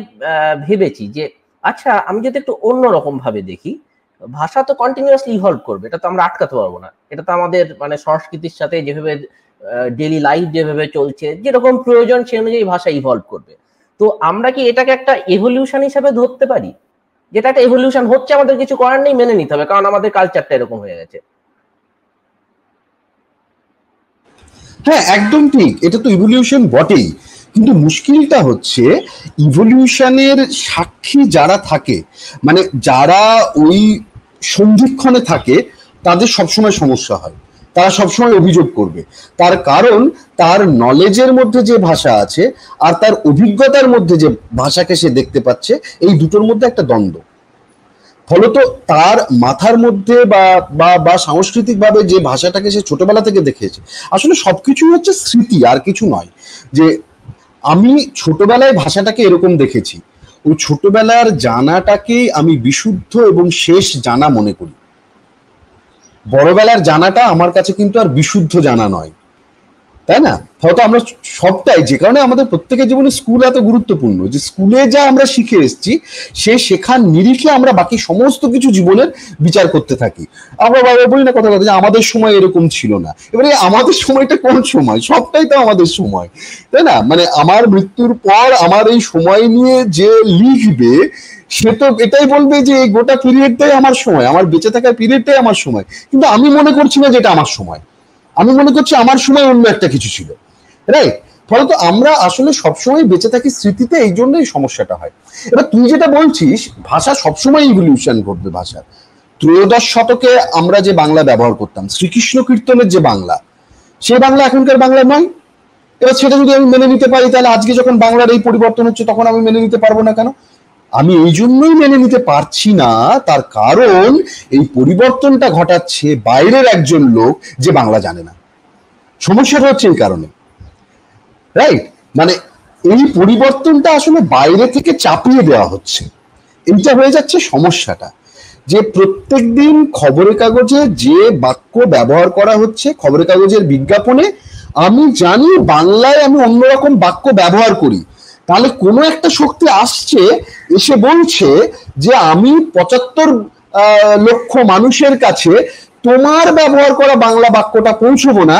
ভেবেছি যে আচ্ছা আমি যদি একটু অন্যরকম ভাবে দেখি, ভাষা তো কন্টিনিউয়াসলি ইভলভ করবে, এটা তো আমরা আটকাতে পারবো না। এটা তো আমাদের মানে সংস্কৃতির সাথে যেভাবে ডেইলি লাইফ যেভাবে চলছে, যেরকম প্রয়োজন সে অনুযায়ী ভাষা ইভলভ করবে। তো আমরা কি এটাকে একটা এভলিউশন হিসেবে ধরতে পারি? যেটা একটা এভলিউশন হচ্ছে, আমাদের কিছু করার নেই, মেনে নিতে হবে, কারণ আমাদের কালচারটা এরকম হয়ে গেছে। হ্যাঁ, একদম ঠিক, এটা তো ইভলিউশন বটেই। কিন্তু মুশকিলটা হচ্ছে ইভলিউশনের সাক্ষী যারা থাকে, মানে যারা ওই সন্ধিক্ষণে থাকে, তাদের সবসময় সমস্যা হয়, তারা সবসময় অভিযোগ করবে। তার কারণ তার নলেজের মধ্যে যে ভাষা আছে আর তার অভিজ্ঞতার মধ্যে যে ভাষাকে সে দেখতে পাচ্ছে, এই দুটোর মধ্যে একটা দ্বন্দ্ব। ফলত তার মাথার মধ্যে বা সাংস্কৃতিকভাবে যে ভাষাটাকে সে ছোটবেলা থেকে দেখেছে, আসলে সবকিছুই হচ্ছে স্মৃতি, আর কিছু নয়। যে আমি ছোটবেলায় ভাষাটাকে এরকম দেখেছি, ওই ছোটবেলার জানাটাকে আমি বিশুদ্ধ এবং শেষ জানা মনে করি। বড়বেলার জানাটা আমার কাছে কিন্তু আর বিশুদ্ধ জানা নয়, তাই না? হয়তো আমরা সবটাই, যে কারণে আমাদের প্রত্যেকের জীবনে স্কুল এত গুরুত্বপূর্ণ, যে স্কুলে যা আমরা শিখে এসেছি সে শেখার নিরিখে আমরা বাকি সমস্ত কিছু জীবনের বিচার করতে থাকি। আমরা বারবার বলি না কথা যে আমাদের সময় এরকম ছিল না। এবারে আমাদের সময়টা কোন সময়? সবটাই তো আমাদের সময়, তাই না? মানে আমার মৃত্যুর পর আমার এই সময় নিয়ে যে লিখবে, সে তো এটাই বলবে যে এই গোটা পিরিয়ডটাই আমার সময়, আমার বেঁচে থাকার পিরিয়ডটাই আমার সময়। কিন্তু আমি মনে করছি না যে এটা আমার সময়, আমি মনে করছি আমার সময় অন্য একটা কিছু ছিল, রাইট? ফলত আমরা আসলে সবসময় বেঁচে থাকি স্মৃতিতে, এই জন্যই সমস্যাটা হয়। এবার তুই যেটা বলছিস, ভাষা সবসময় ইভলিউশন ঘটবে। ভাষা ত্রয়োদশ শতকে আমরা যে বাংলা ব্যবহার করতাম, শ্রীকৃষ্ণ কীর্তনের যে বাংলা, সে বাংলা এখনকার বাংলা নয়। এবার সেটা যদি আমি মেনে নিতে পারি, তাহলে আজকে যখন বাংলার এই পরিবর্তন হচ্ছে, তখন আমি মেনে নিতে পারবো না কেন? আমি এই জন্যই মেনে নিতে পারছি না, তার কারণ এই পরিবর্তনটা ঘটাচ্ছে বাইরের একজন লোক, যে বাংলা জানে না। সমস্যাটা হচ্ছে এই কারণে, রাইট? মানে এই পরিবর্তনটা আসলে বাইরে থেকে চাপিয়ে দেওয়া হচ্ছে, এইটা হয়ে যাচ্ছে সমস্যাটা। যে প্রত্যেকদিন খবরের কাগজে যে বাক্য ব্যবহার করা হচ্ছে, খবরের কাগজের বিজ্ঞাপনে, আমি জানি বাংলায় আমি অন্যরকম বাক্য ব্যবহার করি, তাহলে কোনো একটা শক্তি আসছে, এসে বলছে যে আমি ৭৫ লক্ষ মানুষের কাছে তোমার ব্যবহার করা বাংলা বাক্যটা পৌঁছবো না,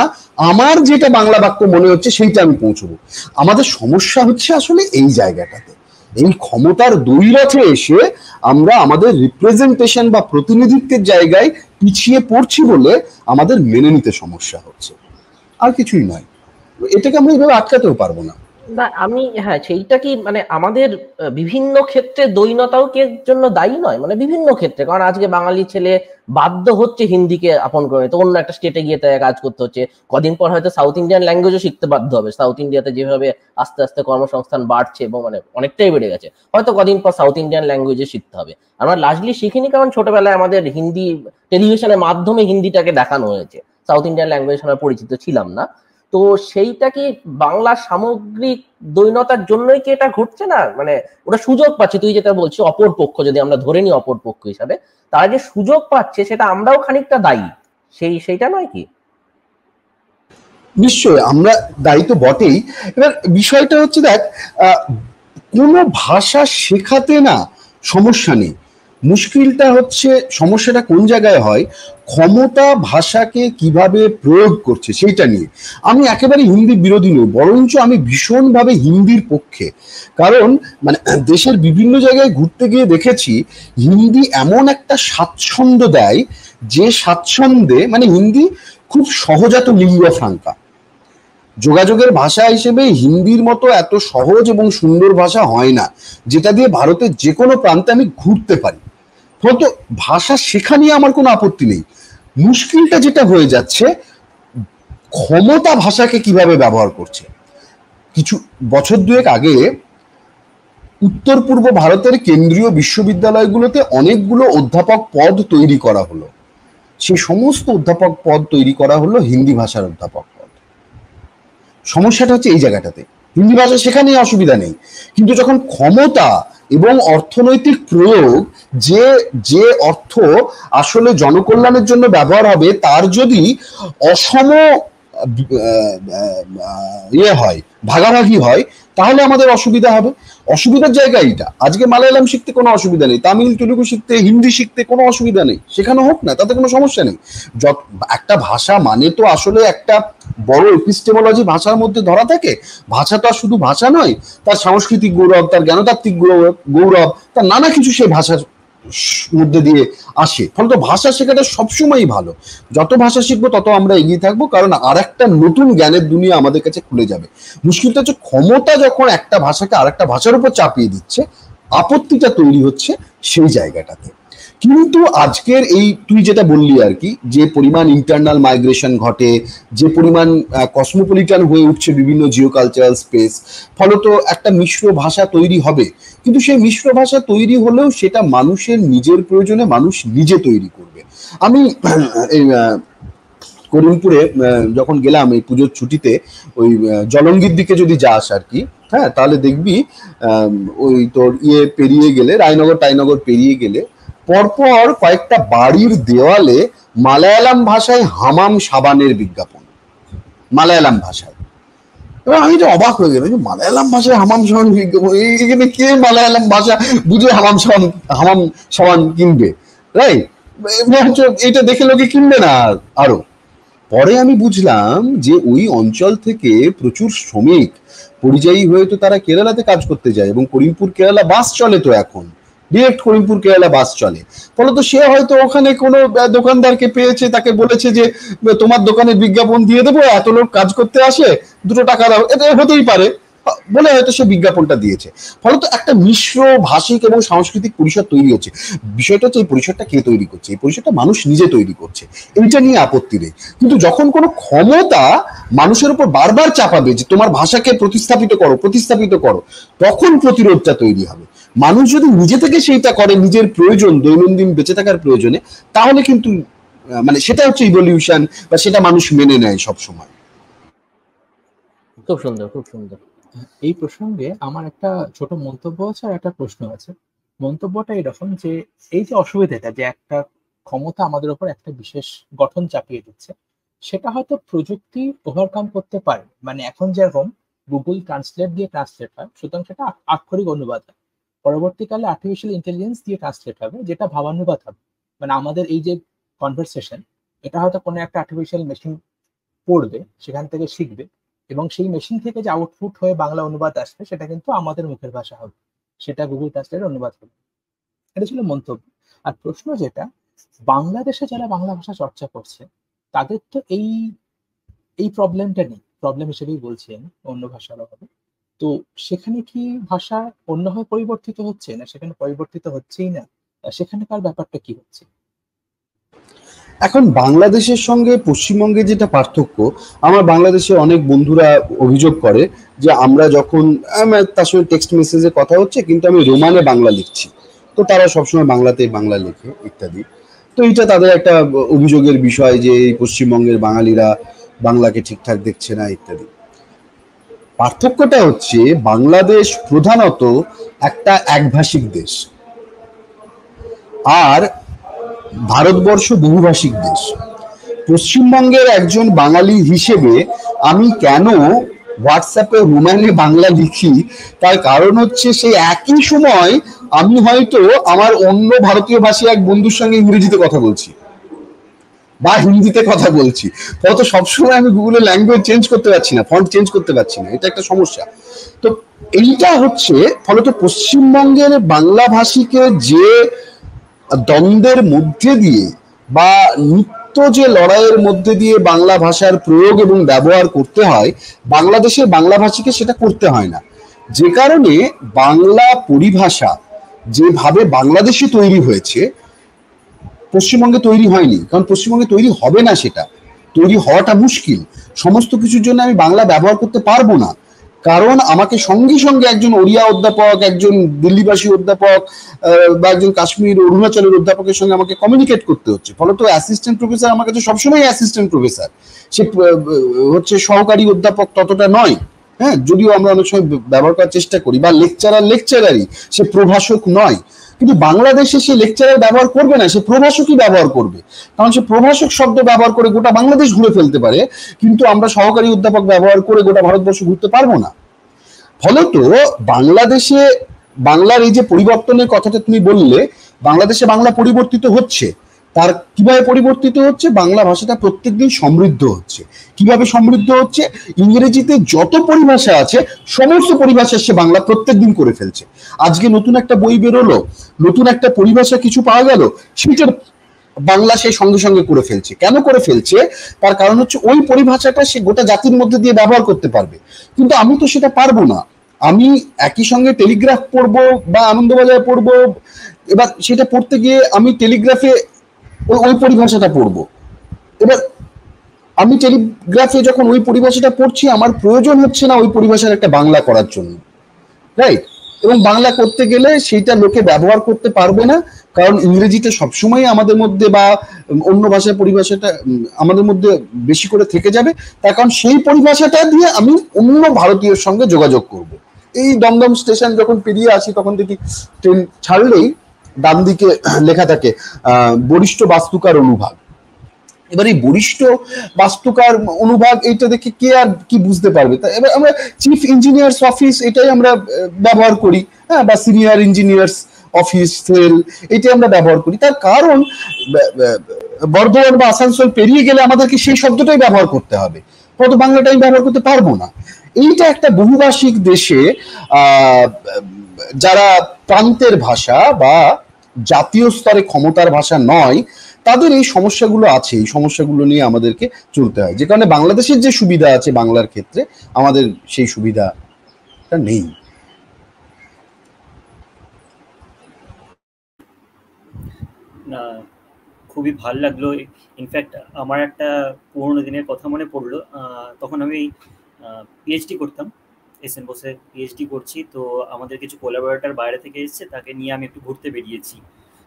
আমার যেটা বাংলা বাক্য মনে হচ্ছে সেইটা আমি পৌঁছবো। আমাদের সমস্যা হচ্ছে আসলে এই জায়গাটাতে, এই ক্ষমতার দৈরথে এসে আমরা আমাদের রিপ্রেজেন্টেশন বা প্রতিনিধিত্বের জায়গায় পিছিয়ে পড়ছি বলে আমাদের মেনে নিতে সমস্যা হচ্ছে, আর কিছুই নয়। এটাকে আমরা এইভাবে আটকাতেও পারবো না। না আমি হ্যাঁ সেইটা কি মানে আমাদের বিভিন্ন ক্ষেত্রে দৈনতাও কে জন্য দায়ী নয়, মানে বিভিন্ন ক্ষেত্রে, কারণ আজকে বাঙালি ছেলে বাধ্য হচ্ছে হিন্দিকে আপন করে, তো অন্য একটা স্টেটে গিয়ে তাই কাজ করতে হচ্ছে, কদিন পর হয়তো সাউথ ইন্ডিয়ান ল্যাঙ্গুয়েজও শিখতে বাধ্য হবে। সাউথ ইন্ডিয়াতে যেভাবে আস্তে আস্তে কর্মসংস্থান বাড়ছে এবং মানে অনেকটাই বেড়ে গেছে, হয়তো কদিন পর সাউথ ইন্ডিয়ান ল্যাঙ্গুয়েজে শিখতে হবে। আমরা লার্জলি শিখিনি কারণ ছোটবেলায় আমাদের হিন্দি টেলিভিশনের মাধ্যমে হিন্দিটাকে দেখানো হয়েছে, সাউথ ইন্ডিয়ান ল্যাঙ্গুয়েজ আমরা পরিচিত ছিলাম না। তো সেইটা কি বাংলার সামগ্রিক দৈনতার জন্যই কি এটা ঘটছে না? মানে ওটা সুযোগ পাচ্ছে, তুই যেটা বলছিস অপর পক্ষ, যদি আমরা ধরে নিই অপর পক্ষ হিসাবে, তারা যে সুযোগ পাচ্ছে সেটা আমরাও খানিকটা দায়ী, সেইটা নয় কি? নিশ্চয়ই আমরা দায়ী তো বটেই। এবার বিষয়টা হচ্ছে দেখ, কোনো ভাষা শেখাতে না সমস্যা নেই, মুশকিলটা হচ্ছে সমস্যাটা কোন জায়গায় হয়, ক্ষমতা ভাষাকে কিভাবে প্রয়োগ করছে সেইটা নিয়ে। আমি একেবারে হিন্দি বিরোধী নই, বরঞ্চ আমি ভীষণভাবে হিন্দির পক্ষে। কারণ মানে দেশের বিভিন্ন জায়গায় ঘুরতে গিয়ে দেখেছি হিন্দি এমন একটা স্বাচ্ছন্দ্য দেয়, যে স্বাচ্ছন্দ্যে মানে হিন্দি খুব সহজাত লিঙ্গা ফ্রাঙ্কা, যোগাযোগের ভাষা হিসেবে হিন্দির মতো এত সহজ এবং সুন্দর ভাষা হয় না, যেটা দিয়ে ভারতের যে কোনো প্রান্তে আমি ঘুরতে পারি। ফলত ভাষা শেখা নিয়ে আমার কোনো আপত্তি নেই। মুশকিলটা যেটা হয়ে যাচ্ছে, ক্ষমতা ভাষাকে কিভাবে ব্যবহার করছে। কিছু বছর দুয়েক আগে উত্তর পূর্ব ভারতের কেন্দ্রীয় বিশ্ববিদ্যালয়গুলোতে অনেকগুলো অধ্যাপক পদ তৈরি করা হলো। সেই সমস্ত অধ্যাপক পদ তৈরি করা হলো হিন্দি ভাষার অধ্যাপক পদ। সমস্যাটা হচ্ছে এই জায়গাটাতে, হিন্দি ভাষা শেখানে অসুবিধা নেই, কিন্তু যখন ক্ষমতা এবং অর্থনৈতিক প্রয়োগ, যে যে অর্থ আসলে জনকল্যাণের জন্য ব্যবহার হবে তার যদি অসম ইয়ে হয়, ভাগাভাগি হয়, তাহলে আমাদের অসুবিধা হবে। অসুবিধার জায়গা এইটা। আজকে মালায়ালাম শিখতে কোনো অসুবিধা নেই, তামিল তেলুগু শিখতে, হিন্দি শিখতে কোনো অসুবিধা নেই, শেখানো হোক না, তাতে কোনো সমস্যা নেই। একটা ভাষা মানে তো আসলে একটা বড় এপিস্টেমোলজি ভাষার মধ্যে ধরা থাকে। ভাষা তো আর শুধু ভাষা নয়, তার সাংস্কৃতিক গৌরব, তার জ্ঞানতাত্ত্বিক গৌরব, তার নানা কিছু সেই ভাষার মধ্যে দিয়ে আসে। ফলত ভাষা শেখাটা সবসময়ই ভালো। যত ভাষা শিখবো তত আমরা এগিয়ে থাকবো, কারণ আর একটা নতুন জ্ঞানের দুনিয়া আমাদের কাছে খুলে যাবে। মুশকিলটা হচ্ছে ক্ষমতা যখন একটা ভাষাকে আর একটা ভাষার উপর চাপিয়ে দিচ্ছে, আপত্তিটা তৈরি হচ্ছে সেই জায়গাটাতে। কিন্তু আজকের এই তুই যেটা বললি আর কি, যে পরিমাণ ইন্টারনাল মাইগ্রেশন ঘটে, যে পরিমাণ কসমোপলিটান হয়ে উঠছে বিভিন্ন জিও কালচারাল স্পেস, ফলত একটা মিশ্র ভাষা তৈরি হবে। কিন্তু সেই মিশ্র ভাষা তৈরি হলেও সেটা মানুষের নিজের প্রয়োজনে মানুষ নিজে তৈরি করবে। আমি এই করিমপুরে যখন গেলাম এই পুজোর ছুটিতে, ওই জলঙ্গির দিকে যদি যাস আর কি, হ্যাঁ, তাহলে দেখবি ওই তোর ইয়ে পেরিয়ে গেলে, রায়নগর পেরিয়ে গেলে পরপর কয়েকটা বাড়ির দেওয়ালে মালায়ালাম ভাষায় হামাম সাবানের বিজ্ঞাপন, মালায়ালাম ভাষায়। এবার আমি তো অবাক হয়ে গেলাম, মালায়ালাম ভাষায় হামাম সাবান বিজ্ঞাপন, এখানে কে মালায়ালাম ভাষা বুঝে হামাম সাবান কিনবে, রাইট? এটা দেখে লোকে কিনবে না। আরো পরে আমি বুঝলাম যে ওই অঞ্চল থেকে প্রচুর শ্রমিক পরিযায়ী হয়ে তো তারা কেরালাতে কাজ করতে যায়, এবং করিমপুর কেরালা বাস চলে, তো এখন ডিরেক্ট করিমপুর কেরালা বাস চলে। ফলত সে হয়তো ওখানে কোনো দোকানদারকে পেয়েছে, তাকে বলেছে যে তোমার দোকানে বিজ্ঞাপন দিয়ে দেবো, এত লোক কাজ করতে আসে, 2 টাকা দাও, এটা হতেই পারে বলে হয়তো সে বিজ্ঞাপনটা দিয়েছে। ফলত একটা মিশ্র ভাষিক এবং সাংস্কৃতিক পরিসর তৈরি হচ্ছে। বিষয়টা হচ্ছে এই পরিসরটা কে তৈরি করছে? এই পরিসরটা মানুষ নিজে তৈরি করছে, এইটা নিয়ে আপত্তি নেই। কিন্তু যখন কোনো ক্ষমতা মানুষের উপর বারবার চাপাবে যে তোমার ভাষাকে প্রতিস্থাপিত করো, তখন প্রতিরোধটা তৈরি হবে। মানুষ যদি নিজে থেকে সেইটা করে নিজের প্রয়োজন, দৈনন্দিন বেঁচে থাকার প্রয়োজনে, তাহলে কিন্তু মানে সেটা হচ্ছে ইভলিউশন, বা সেটা মানুষ মেনে নেয় সব সময়। খুব সুন্দর, খুব সুন্দর। এই প্রসঙ্গে আমার একটা ছোট মন্তব্য আছে আর একটা প্রশ্ন আছে। মন্তব্যটা এরকম যে এই যে অসুবিধাটা, যে একটা ক্ষমতা আমাদের উপর একটা বিশেষ গঠন চাপিয়ে দিচ্ছে, সেটা হয়তো প্রযুক্তি ওভারকাম করতে পারে। মানে এখন যেরকম গুগল ট্রান্সলেট দিয়ে ট্রান্সলেট হয়, সুতরাং সেটা আক্ষরিক অনুবাদ হয়। পরবর্তীকালে আর্টিফিশিয়াল ইন্টেলিজেন্স দিয়ে ট্রান্সলেট হবে, যেটা ভাবানুবাদ হবে। মানে আমাদের এই যে কনভারসেশন, এটা হয়তো কোনো একটা আর্টিফিশিয়াল মেশিন পড়বে, সেখান থেকে শিখবে, এবং সেই মেশিন থেকে যে আউটপুট হয়ে বাংলা অনুবাদ আসবে, সেটা কিন্তু আমাদের মুখের ভাষা হবে, সেটা গুগল ট্রান্সলেট অনুবাদ হবে। এটা ছিল মন্তব্য। আর প্রশ্ন যেটা, বাংলাদেশে যারা বাংলা ভাষা চর্চা করছে, তাদের তো এই প্রবলেমটা নেই, প্রবলেম হিসেবেই বলছি আমি, অন্য ভাষার অভাবে। তো সেখানে কি ভাষা অন্যভাবে পরিবর্তিত হচ্ছে, না সেখানে পরিবর্তিত হচ্ছেই না? সেখানকার ব্যাপারটা কি হচ্ছে? এখন বাংলাদেশের সঙ্গে পশ্চিমবঙ্গের যেটা পার্থক্য, আমার বাংলাদেশে অনেক বন্ধুরা অভিযোগ করে যে আমরা যখন তার সঙ্গে টেক্সট মেসেজে কথা হচ্ছে কিন্তু আমি রোমানে বাংলা লিখছি, তো তারা সবসময় বাংলাতে বাংলা লেখে ইত্যাদি। তো এটা তাদের একটা অভিযোগের বিষয় যে এই পশ্চিমবঙ্গের বাঙালিরা বাংলাকে ঠিকঠাক দেখছে না ইত্যাদি। পার্থক্যটা হচ্ছে বাংলাদেশ প্রধানত একটা একভাষিক দেশ, আর ভারতবর্ষ বহুভাষিক দেশ। পশ্চিমবঙ্গের একজন বাঙালি হিসেবে আমি কেন হোয়াটসঅ্যাপে রোমানে বাংলা লিখি, তার কারণ হচ্ছে সেই একই সময় আমি হয়তো আমার অন্য ভারতীয় ভাষী এক বন্ধুর সঙ্গে ইংরেজিতে কথা বলছি বা হিন্দিতে কথা বলছি, ফলত সবসময় আমি গুগলে ল্যাঙ্গুয়েজ চেঞ্জ করতে পারছি না, ফন্ট চেঞ্জ করতে পারছি না, এটা একটা সমস্যা। তো এইটা হচ্ছে ফলত পশ্চিমবঙ্গের বাংলা ভাষীকে যে দ্বন্দ্বের মধ্যে দিয়ে বা নিত্য যে লড়াইয়ের মধ্যে দিয়ে বাংলা ভাষার প্রয়োগ এবং ব্যবহার করতে হয়, বাংলাদেশের বাংলা ভাষীকে সেটা করতে হয় না। যে কারণে বাংলা পরিভাষা যেভাবে বাংলাদেশে তৈরি হয়েছে পশ্চিমবঙ্গে তৈরি হয়নি, কারণ পশ্চিমবঙ্গে তৈরি হবে না, সেটা তৈরি হওয়াটা মুশকিল। সমস্ত কিছুর জন্য আমি বাংলা ব্যবহার করতে পারবো না, কারণ আমাকে সঙ্গে সঙ্গে একজন ওড়িয়া অধ্যাপক, একজন দিল্লিবাসী অধ্যাপক বা একজন কাশ্মীর অরুণাচলের অধ্যাপকের সঙ্গে আমাকে কমিউনিকেট করতে হচ্ছে। ফলত অ্যাসিস্ট্যান্ট প্রফেসর আমার কাছে সবসময় অ্যাসিস্ট্যান্ট প্রফেসর, সে হচ্ছে সহকারী অধ্যাপক ততটা নয়। হ্যাঁ, যদিও আমরা অনেক সময় ব্যবহার করার চেষ্টা করি, বা লেকচারারই, সে প্রভাষক নয়। কিন্তু বাংলাদেশে সে লেকচারার ব্যবহার করবে না, সে প্রভাষকই ব্যবহার করবে, কারণ সে প্রভাষক শব্দ ব্যবহার করে গোটা বাংলাদেশ ঘুরে ফেলতে পারে, কিন্তু আমরা সহকারী অধ্যাপক ব্যবহার করে গোটা ভারতবর্ষ ঘুরতে পারবো না। ফলত বাংলাদেশে বাংলার এই যে পরিবর্তনের কথাটা তুমি বললে, বাংলাদেশে বাংলা পরিবর্তিত হচ্ছে। তার কিভাবে পরিবর্তিত হচ্ছে? বাংলা ভাষাটা প্রত্যেকদিন সমৃদ্ধ হচ্ছে। কিভাবে সমৃদ্ধ হচ্ছে? ইংরেজিতে যত পরিভাষা আছে সমস্ত পরিভাষা সে বাংলা প্রত্যেকদিন করে ফেলছে। আজকে নতুন একটা বই বেরোলো, নতুন একটা পরিভাষা কিছু পাওয়া গেল, সেটার বাংলা সে সঙ্গে সঙ্গে করে ফেলছে। কেন করে ফেলছে? তার কারণ হচ্ছে ওই পরিভাষাটা সে গোটা জাতির মধ্যে দিয়ে ব্যবহার করতে পারবে, কিন্তু আমি তো সেটা পারবো না। আমি একই সঙ্গে টেলিগ্রাফ পড়বো বা আনন্দবাজার পড়বো, এবার সেটা পড়তে গিয়ে আমি টেলিগ্রাফে ওই পরিভাষাটা পড়বো। এবার আমি টেলিগ্রাফে যখন ওই পরিভাষাটা পড়ছি, আমার প্রয়োজন হচ্ছে না ওই পরিভাষার একটা বাংলা করার জন্য, রাইট? এবং বাংলা করতে গেলে সেইটা লোকে ব্যবহার করতে পারবে না, কারণ ইংরেজিতে সবসময় আমাদের মধ্যে বা অন্য ভাষার পরিভাষাটা আমাদের মধ্যে বেশি করে থেকে যাবে। তার কারণ সেই পরিভাষাটা দিয়ে আমি অন্য ভারতীয়র সঙ্গে যোগাযোগ করব। এই দমদম স্টেশন যখন পেরিয়ে আসি, তখন দেখি ট্রেন ছাড়লেই ডান দিকে লেখা থাকে বরিষ্ঠ বাস্তুকার অনুভাগ। এবার এই বরিষ্ঠ বাস্তুকার অনুভাগ, এইটা দেখে কে আর কি বুঝতে পারবে? এবার আমরা চিফ ইঞ্জিনিয়ার্স অফিস এটাই আমরা ব্যবহার করি, হ্যাঁ, বা সিনিয়র ইঞ্জিনিয়ার্স অফিস সেল, এটাই আমরা ব্যবহার করি। তার কারণ বর্ধমান বা আসানসোল পেরিয়ে গেলে আমাদেরকে সেই শব্দটাই ব্যবহার করতে হবে, কত বাংলাটা আমি ব্যবহার করতে পারবো না। এইটা একটা বহুভাষিক দেশে যারা প্রান্তের ভাষা বা জাতীয় স্তরে ক্ষমতার ভাষা নয়, তাদের এই সমস্যাগুলো আছে। এই সমস্যাগুলো নিয়ে আমাদেরকে চলতে হয়, যে কারণে বাংলাদেশের যে সুবিধা আছে বাংলার ক্ষেত্রে, আমাদের সেই সুবিধাটা নেই। না, খুবই ভালো লাগলো। ইনফ্যাক্ট আমার একটা পুরোনো দিনের কথা মনে পড়লো। তখন আমি পিএইচডি করতাম, এসএন বোসে পিএইচডি করছি। তো আমাদের কিছু কোলাবোরেটর বাইরে থেকে এসেছে, তাকে নিয়ে আমি একটু ঘুরতে বেরিয়েছি।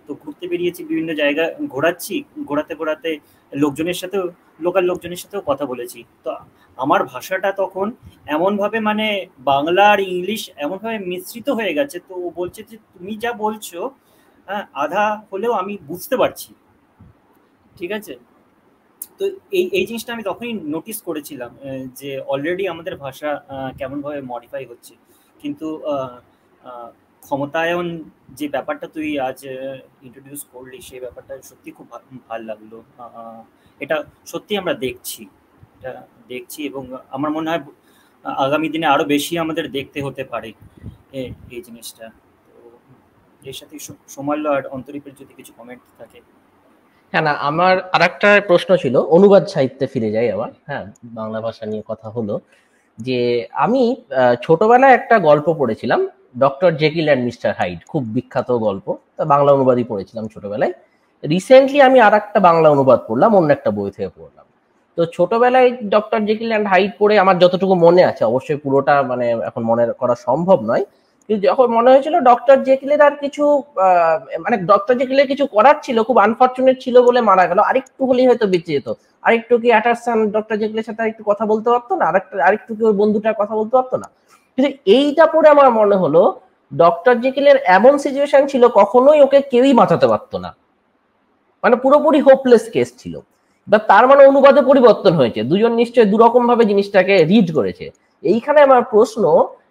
তো ঘুরতে বেরিয়েছি, বিভিন্ন জায়গা ঘোরাচ্ছি, ঘোরাতে ঘোরাতে লোকজনের সাথেও, লোকাল লোকজনের সাথেও কথা বলেছি। তো আমার ভাষাটা তখন এমনভাবে, মানে বাংলা আর ইংলিশ এমনভাবে মিশ্রিত হয়ে গেছে। তো ও বলছে যে তুমি যা বলছো, হ্যাঁ, আধা হলেও আমি বুঝতে পারছি, ঠিক আছে। তো এই জিনিসটা আমি তখনই নোটিস করেছিলাম যে অলরেডি আমাদের ভাষা কেমনভাবে মডিফাই হচ্ছে। কিন্তু ক্ষমতায়ন যে ব্যাপারটা তুই আজ ইন্ট্রোডিউস করলি, সেই ব্যাপারটা সত্যি খুব ভালো লাগলো। এটা সত্যি আমরা দেখছি, এটা দেখছি, এবং আমার মনে হয় আগামী দিনে আরো বেশি আমাদের দেখতে হতে পারে এই জিনিসটা। তো এর সাথে সমাল্য আর অন্তরীপের যদি কিছু কমেন্ট থাকে। হ্যাঁ, না, আমার আরেকটা প্রশ্ন ছিল, অনুবাদ সাহিত্যে ফিরে যাই আবার। হ্যাঁ, বাংলা ভাষা নিয়ে কথা হলো, যে আমি ছোটবেলায় একটা গল্প পড়েছিলাম, doctor Jekyll and mister hide, খুব বিখ্যাত গল্প, তা বাংলা অনুবাদই পড়েছিলাম ছোটবেলায়। রিসেন্টলি আমি আর একটা বাংলা অনুবাদ পড়লাম, অন্য একটা বই থেকে পড়লাম। তো ছোটবেলায় ডক্টর জেকিল অ্যান্ড হাইড পড়ে আমার যতটুকু মনে আছে, অবশ্যই পুরোটা মানে এখন মনে করা সম্ভব নয়, কিন্তু যখন মনে হয়েছিল ডক্টর জেকিলের আর কিছু মানে ডক্টর জেকিলের কিছু করার ছিল, খুব আনফর্চুনেট ছিল বলে মারা গেল, আরেকটু হলেই হয়তো বেঁচে যেত, আরেকটু কি অ্যাটারসন ডক্টর জেকিলের সাথে আরেকটু কথা বলতে পারতো না, আরেকটু কি ওই বন্ধুটার কথা বলতে পারতো না। কিন্তু এইটা পড়ে আমার মনে হলো ডক্টর জেকিলের এমন সিচুয়েশন ছিল কখনোই ওকে কেউই বাঁচাতে পারতো না, মানে পুরোপুরি হোপলেস কেস ছিল। তার মানে অনুবাদে পরিবর্তন হয়েছে, দুজন নিশ্চয়ই দুরকম ভাবে জিনিসটাকে রিড করেছে। এইখানে আমার প্রশ্ন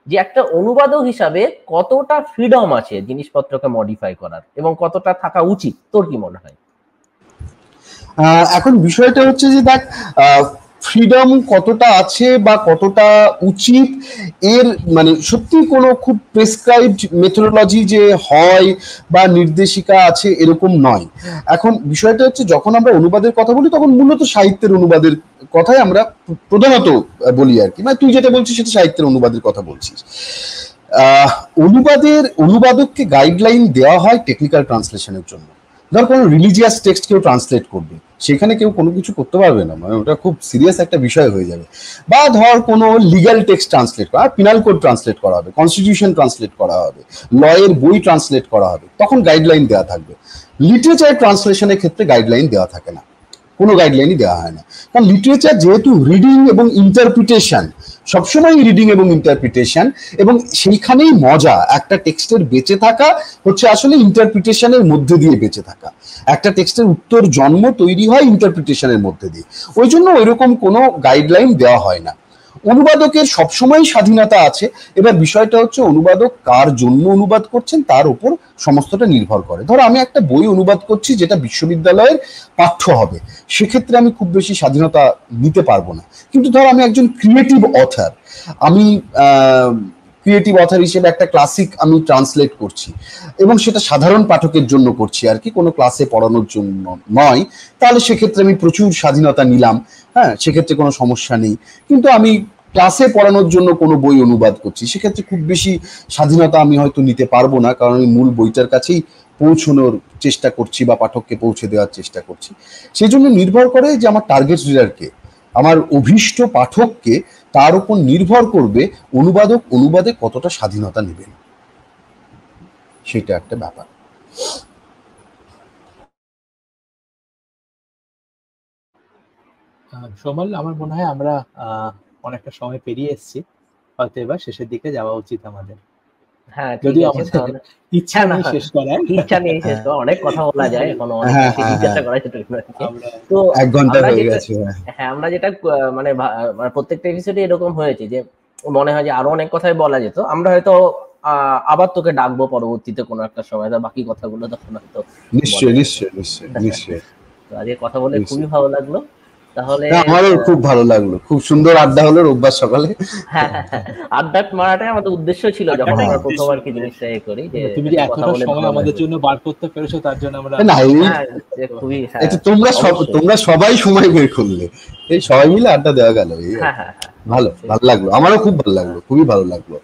যে একটা অনুবাদক হিসাবে কতটা ফ্রিডম আছে জিনিসপত্রকে মডিফাই করার, এবং কতটা থাকা উচিত, তোর কি মনে হয়? এখন বিষয়টা হচ্ছে যে দেখ, ফ্রিডম কতটা আছে বা কতটা উচিত, এর মানে সত্যি কোনো খুব প্রেসক্রাইবড মেথোডোলজি যে হয় বা নির্দেশিকা আছে এরকম নয়। এখন বিষয়টা হচ্ছে যখন আমরা অনুবাদের কথা বলি তখন মূলত সাহিত্যের অনুবাদের কথাই আমরা প্রধানত বলি আর কি, মানে তুই যেটা বলছিস সেটা সাহিত্যের অনুবাদের কথা বলছিস। অনুবাদককে গাইডলাইন দেওয়া হয় টেকনিক্যাল ট্রান্সলেশনের জন্য। ধর কোনো রিলিজিয়াস টেক্সট কেউ ট্রান্সলেট করবে, সেখানে কেউ কোনো কিছু করতে পারবে না, মানে ওটা খুব সিরিয়াস একটা বিষয় হয়ে যাবে। বা ধর কোনো লিগ্যাল টেক্সট ট্রান্সলেট করা, পিনাল কোড ট্রান্সলেট করা হবে, কনস্টিটিউশন ট্রান্সলেট করা হবে, লয়ের বই ট্রান্সলেট করা হবে, তখন গাইডলাইন দেওয়া থাকবে। লিটারেচার ট্রান্সলেশনের ক্ষেত্রে গাইডলাইন দেওয়া থাকে না, কোনো গাইডলাইনই দেওয়া হয় না। কারণ লিটারেচার যেহেতু রিডিং এবং ইন্টারপ্রিটেশন, সবসময় রিডিং এবং ইন্টারপ্রিটেশন, এবং সেইখানেই মজা, একটা টেক্সটের বেঁচে থাকা হচ্ছে আসলে ইন্টারপ্রিটেশনের মধ্যে দিয়ে বেঁচে থাকা। একটা টেক্সটের উত্তর জন্ম তৈরি হয় ইন্টারপ্রিটেশনের মধ্যে দিয়ে, ওই জন্য ওইরকম কোনো গাইডলাইন দেওয়া হয় না। অনুবাদকের সবসময় স্বাধীনতা আছে। এবার বিষয়টা হচ্ছে অনুবাদক কার জন্য অনুবাদ করছেন তার উপর সমস্তটা নির্ভর করে। ধরো আমি একটা বই অনুবাদ করছি যেটা বিশ্ববিদ্যালয়ের পাঠ্য হবে, সেক্ষেত্রে আমি খুব বেশি স্বাধীনতা নিতে পারবো না। কিন্তু ধরো আমি একজন ক্রিয়েটিভ অথার, আমি ক্রিয়েটিভ অথার হিসেবে একটা ক্লাসিক আমি ট্রান্সলেট করছি এবং সেটা সাধারণ পাঠকের জন্য করছি আর কি, কোনো ক্লাসে পড়ানোর জন্য নয়, তাহলে সেক্ষেত্রে আমি প্রচুর স্বাধীনতা নিলাম, হ্যাঁ, সেক্ষেত্রে কোনো সমস্যা নেই। কিন্তু আমি ক্লাসে পড়ানোর জন্য কোনো বই অনুবাদ করছি, সেক্ষেত্রে খুব বেশি স্বাধীনতা আমি হয়তো নিতে পারবো না, কারণ আমি মূল বইটার কাছেই পৌঁছানোর চেষ্টা করছি বা পাঠককে পৌঁছে দেওয়ার চেষ্টা করছি। সেই জন্য নির্ভর করে যে আমার টার্গেট রিডারকে, আমার অভীষ্ট পাঠককে, তার উপর নির্ভর করবে অনুবাদক অনুবাদে কতটা স্বাধীনতা নেবেন, সেটা একটা ব্যাপার। সোমাল, আমার মনে হয় আমরা অনেকটা সময় পেরিয়ে এসেছি, হয়তো এবার শেষের দিকে যাওয়া উচিত আমাদের। হ্যাঁ, যদিও আমাদের ইচ্ছা নেই শেষ করার, ইচ্ছা নেই শেষ করার, অনেক কথা বলা যায় এখন, অনেক কিছু জিজ্ঞাসা করা যেতে পারে। তো 1 ঘন্টা হয়ে গেছে। হ্যাঁ, আমরা যেটা মানে প্রত্যেকটা এপিসোডে এরকম হয়েছে যে মনে হয় যে আরো অনেক কথাই বলা যেত, আমরা হয়তো আবার তোকে ডাকবো পরবর্তীতে কোনো একটা সময়, বাকি কথাগুলো তখন হয়তো। নিশ্চয়ই নিশ্চয়ই নিশ্চয়ই নিশ্চয়ই। তো আজকে কথা বলে খুবই ভালো লাগলো। তাহলে আমারও খুব ভালো লাগলো, খুব সুন্দর আড্ডা হলো রোববার সকালে। হ্যাঁ, আড্ডা মারাটাই আমাদের উদ্দেশ্য ছিল যখন আমরা প্রথমবার কি জিনিসটা করি, যে তুমি যে এতটা সময় আমাদের জন্য বার করতে পেরেছো তার জন্য আমরা খুবই, তোমরা সবাই সময় বের করলে, এই সবাই মিলে আড্ডা দেওয়া গেল, ভালো ভালো লাগলো, আমারও খুব ভালো লাগলো, খুবই ভালো লাগলো।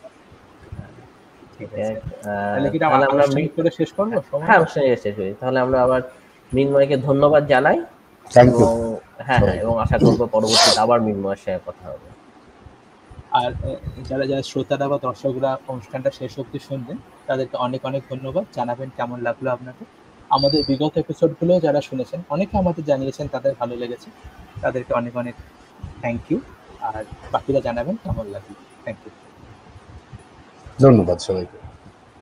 তাহলে আমরা আবার মৃন্ময়কে ধন্যবাদ জানাই। হ্যাঁ, এবং আশা করবো পরবর্তীতে আবার মৃন্ময়ের সাথে কথা হবে। আর যারা যারা শ্রোতারা বা দর্শকরা অনুষ্ঠানটা শেষ অবধি শুনবেন, তাদেরকে অনেক অনেক ধন্যবাদ। জানাবেন কেমন লাগলো আপনাদের। আমাদের বিগত এপিসোডগুলো যারা শুনেছেন, অনেকে আমাদের জানিয়েছেন তাদের ভালো লেগেছে, তাদেরকে অনেক অনেক থ্যাংক ইউ। আর বাকিরা জানাবেন কেমন লাগলো। থ্যাংক ইউ, ধন্যবাদ সবাইকে।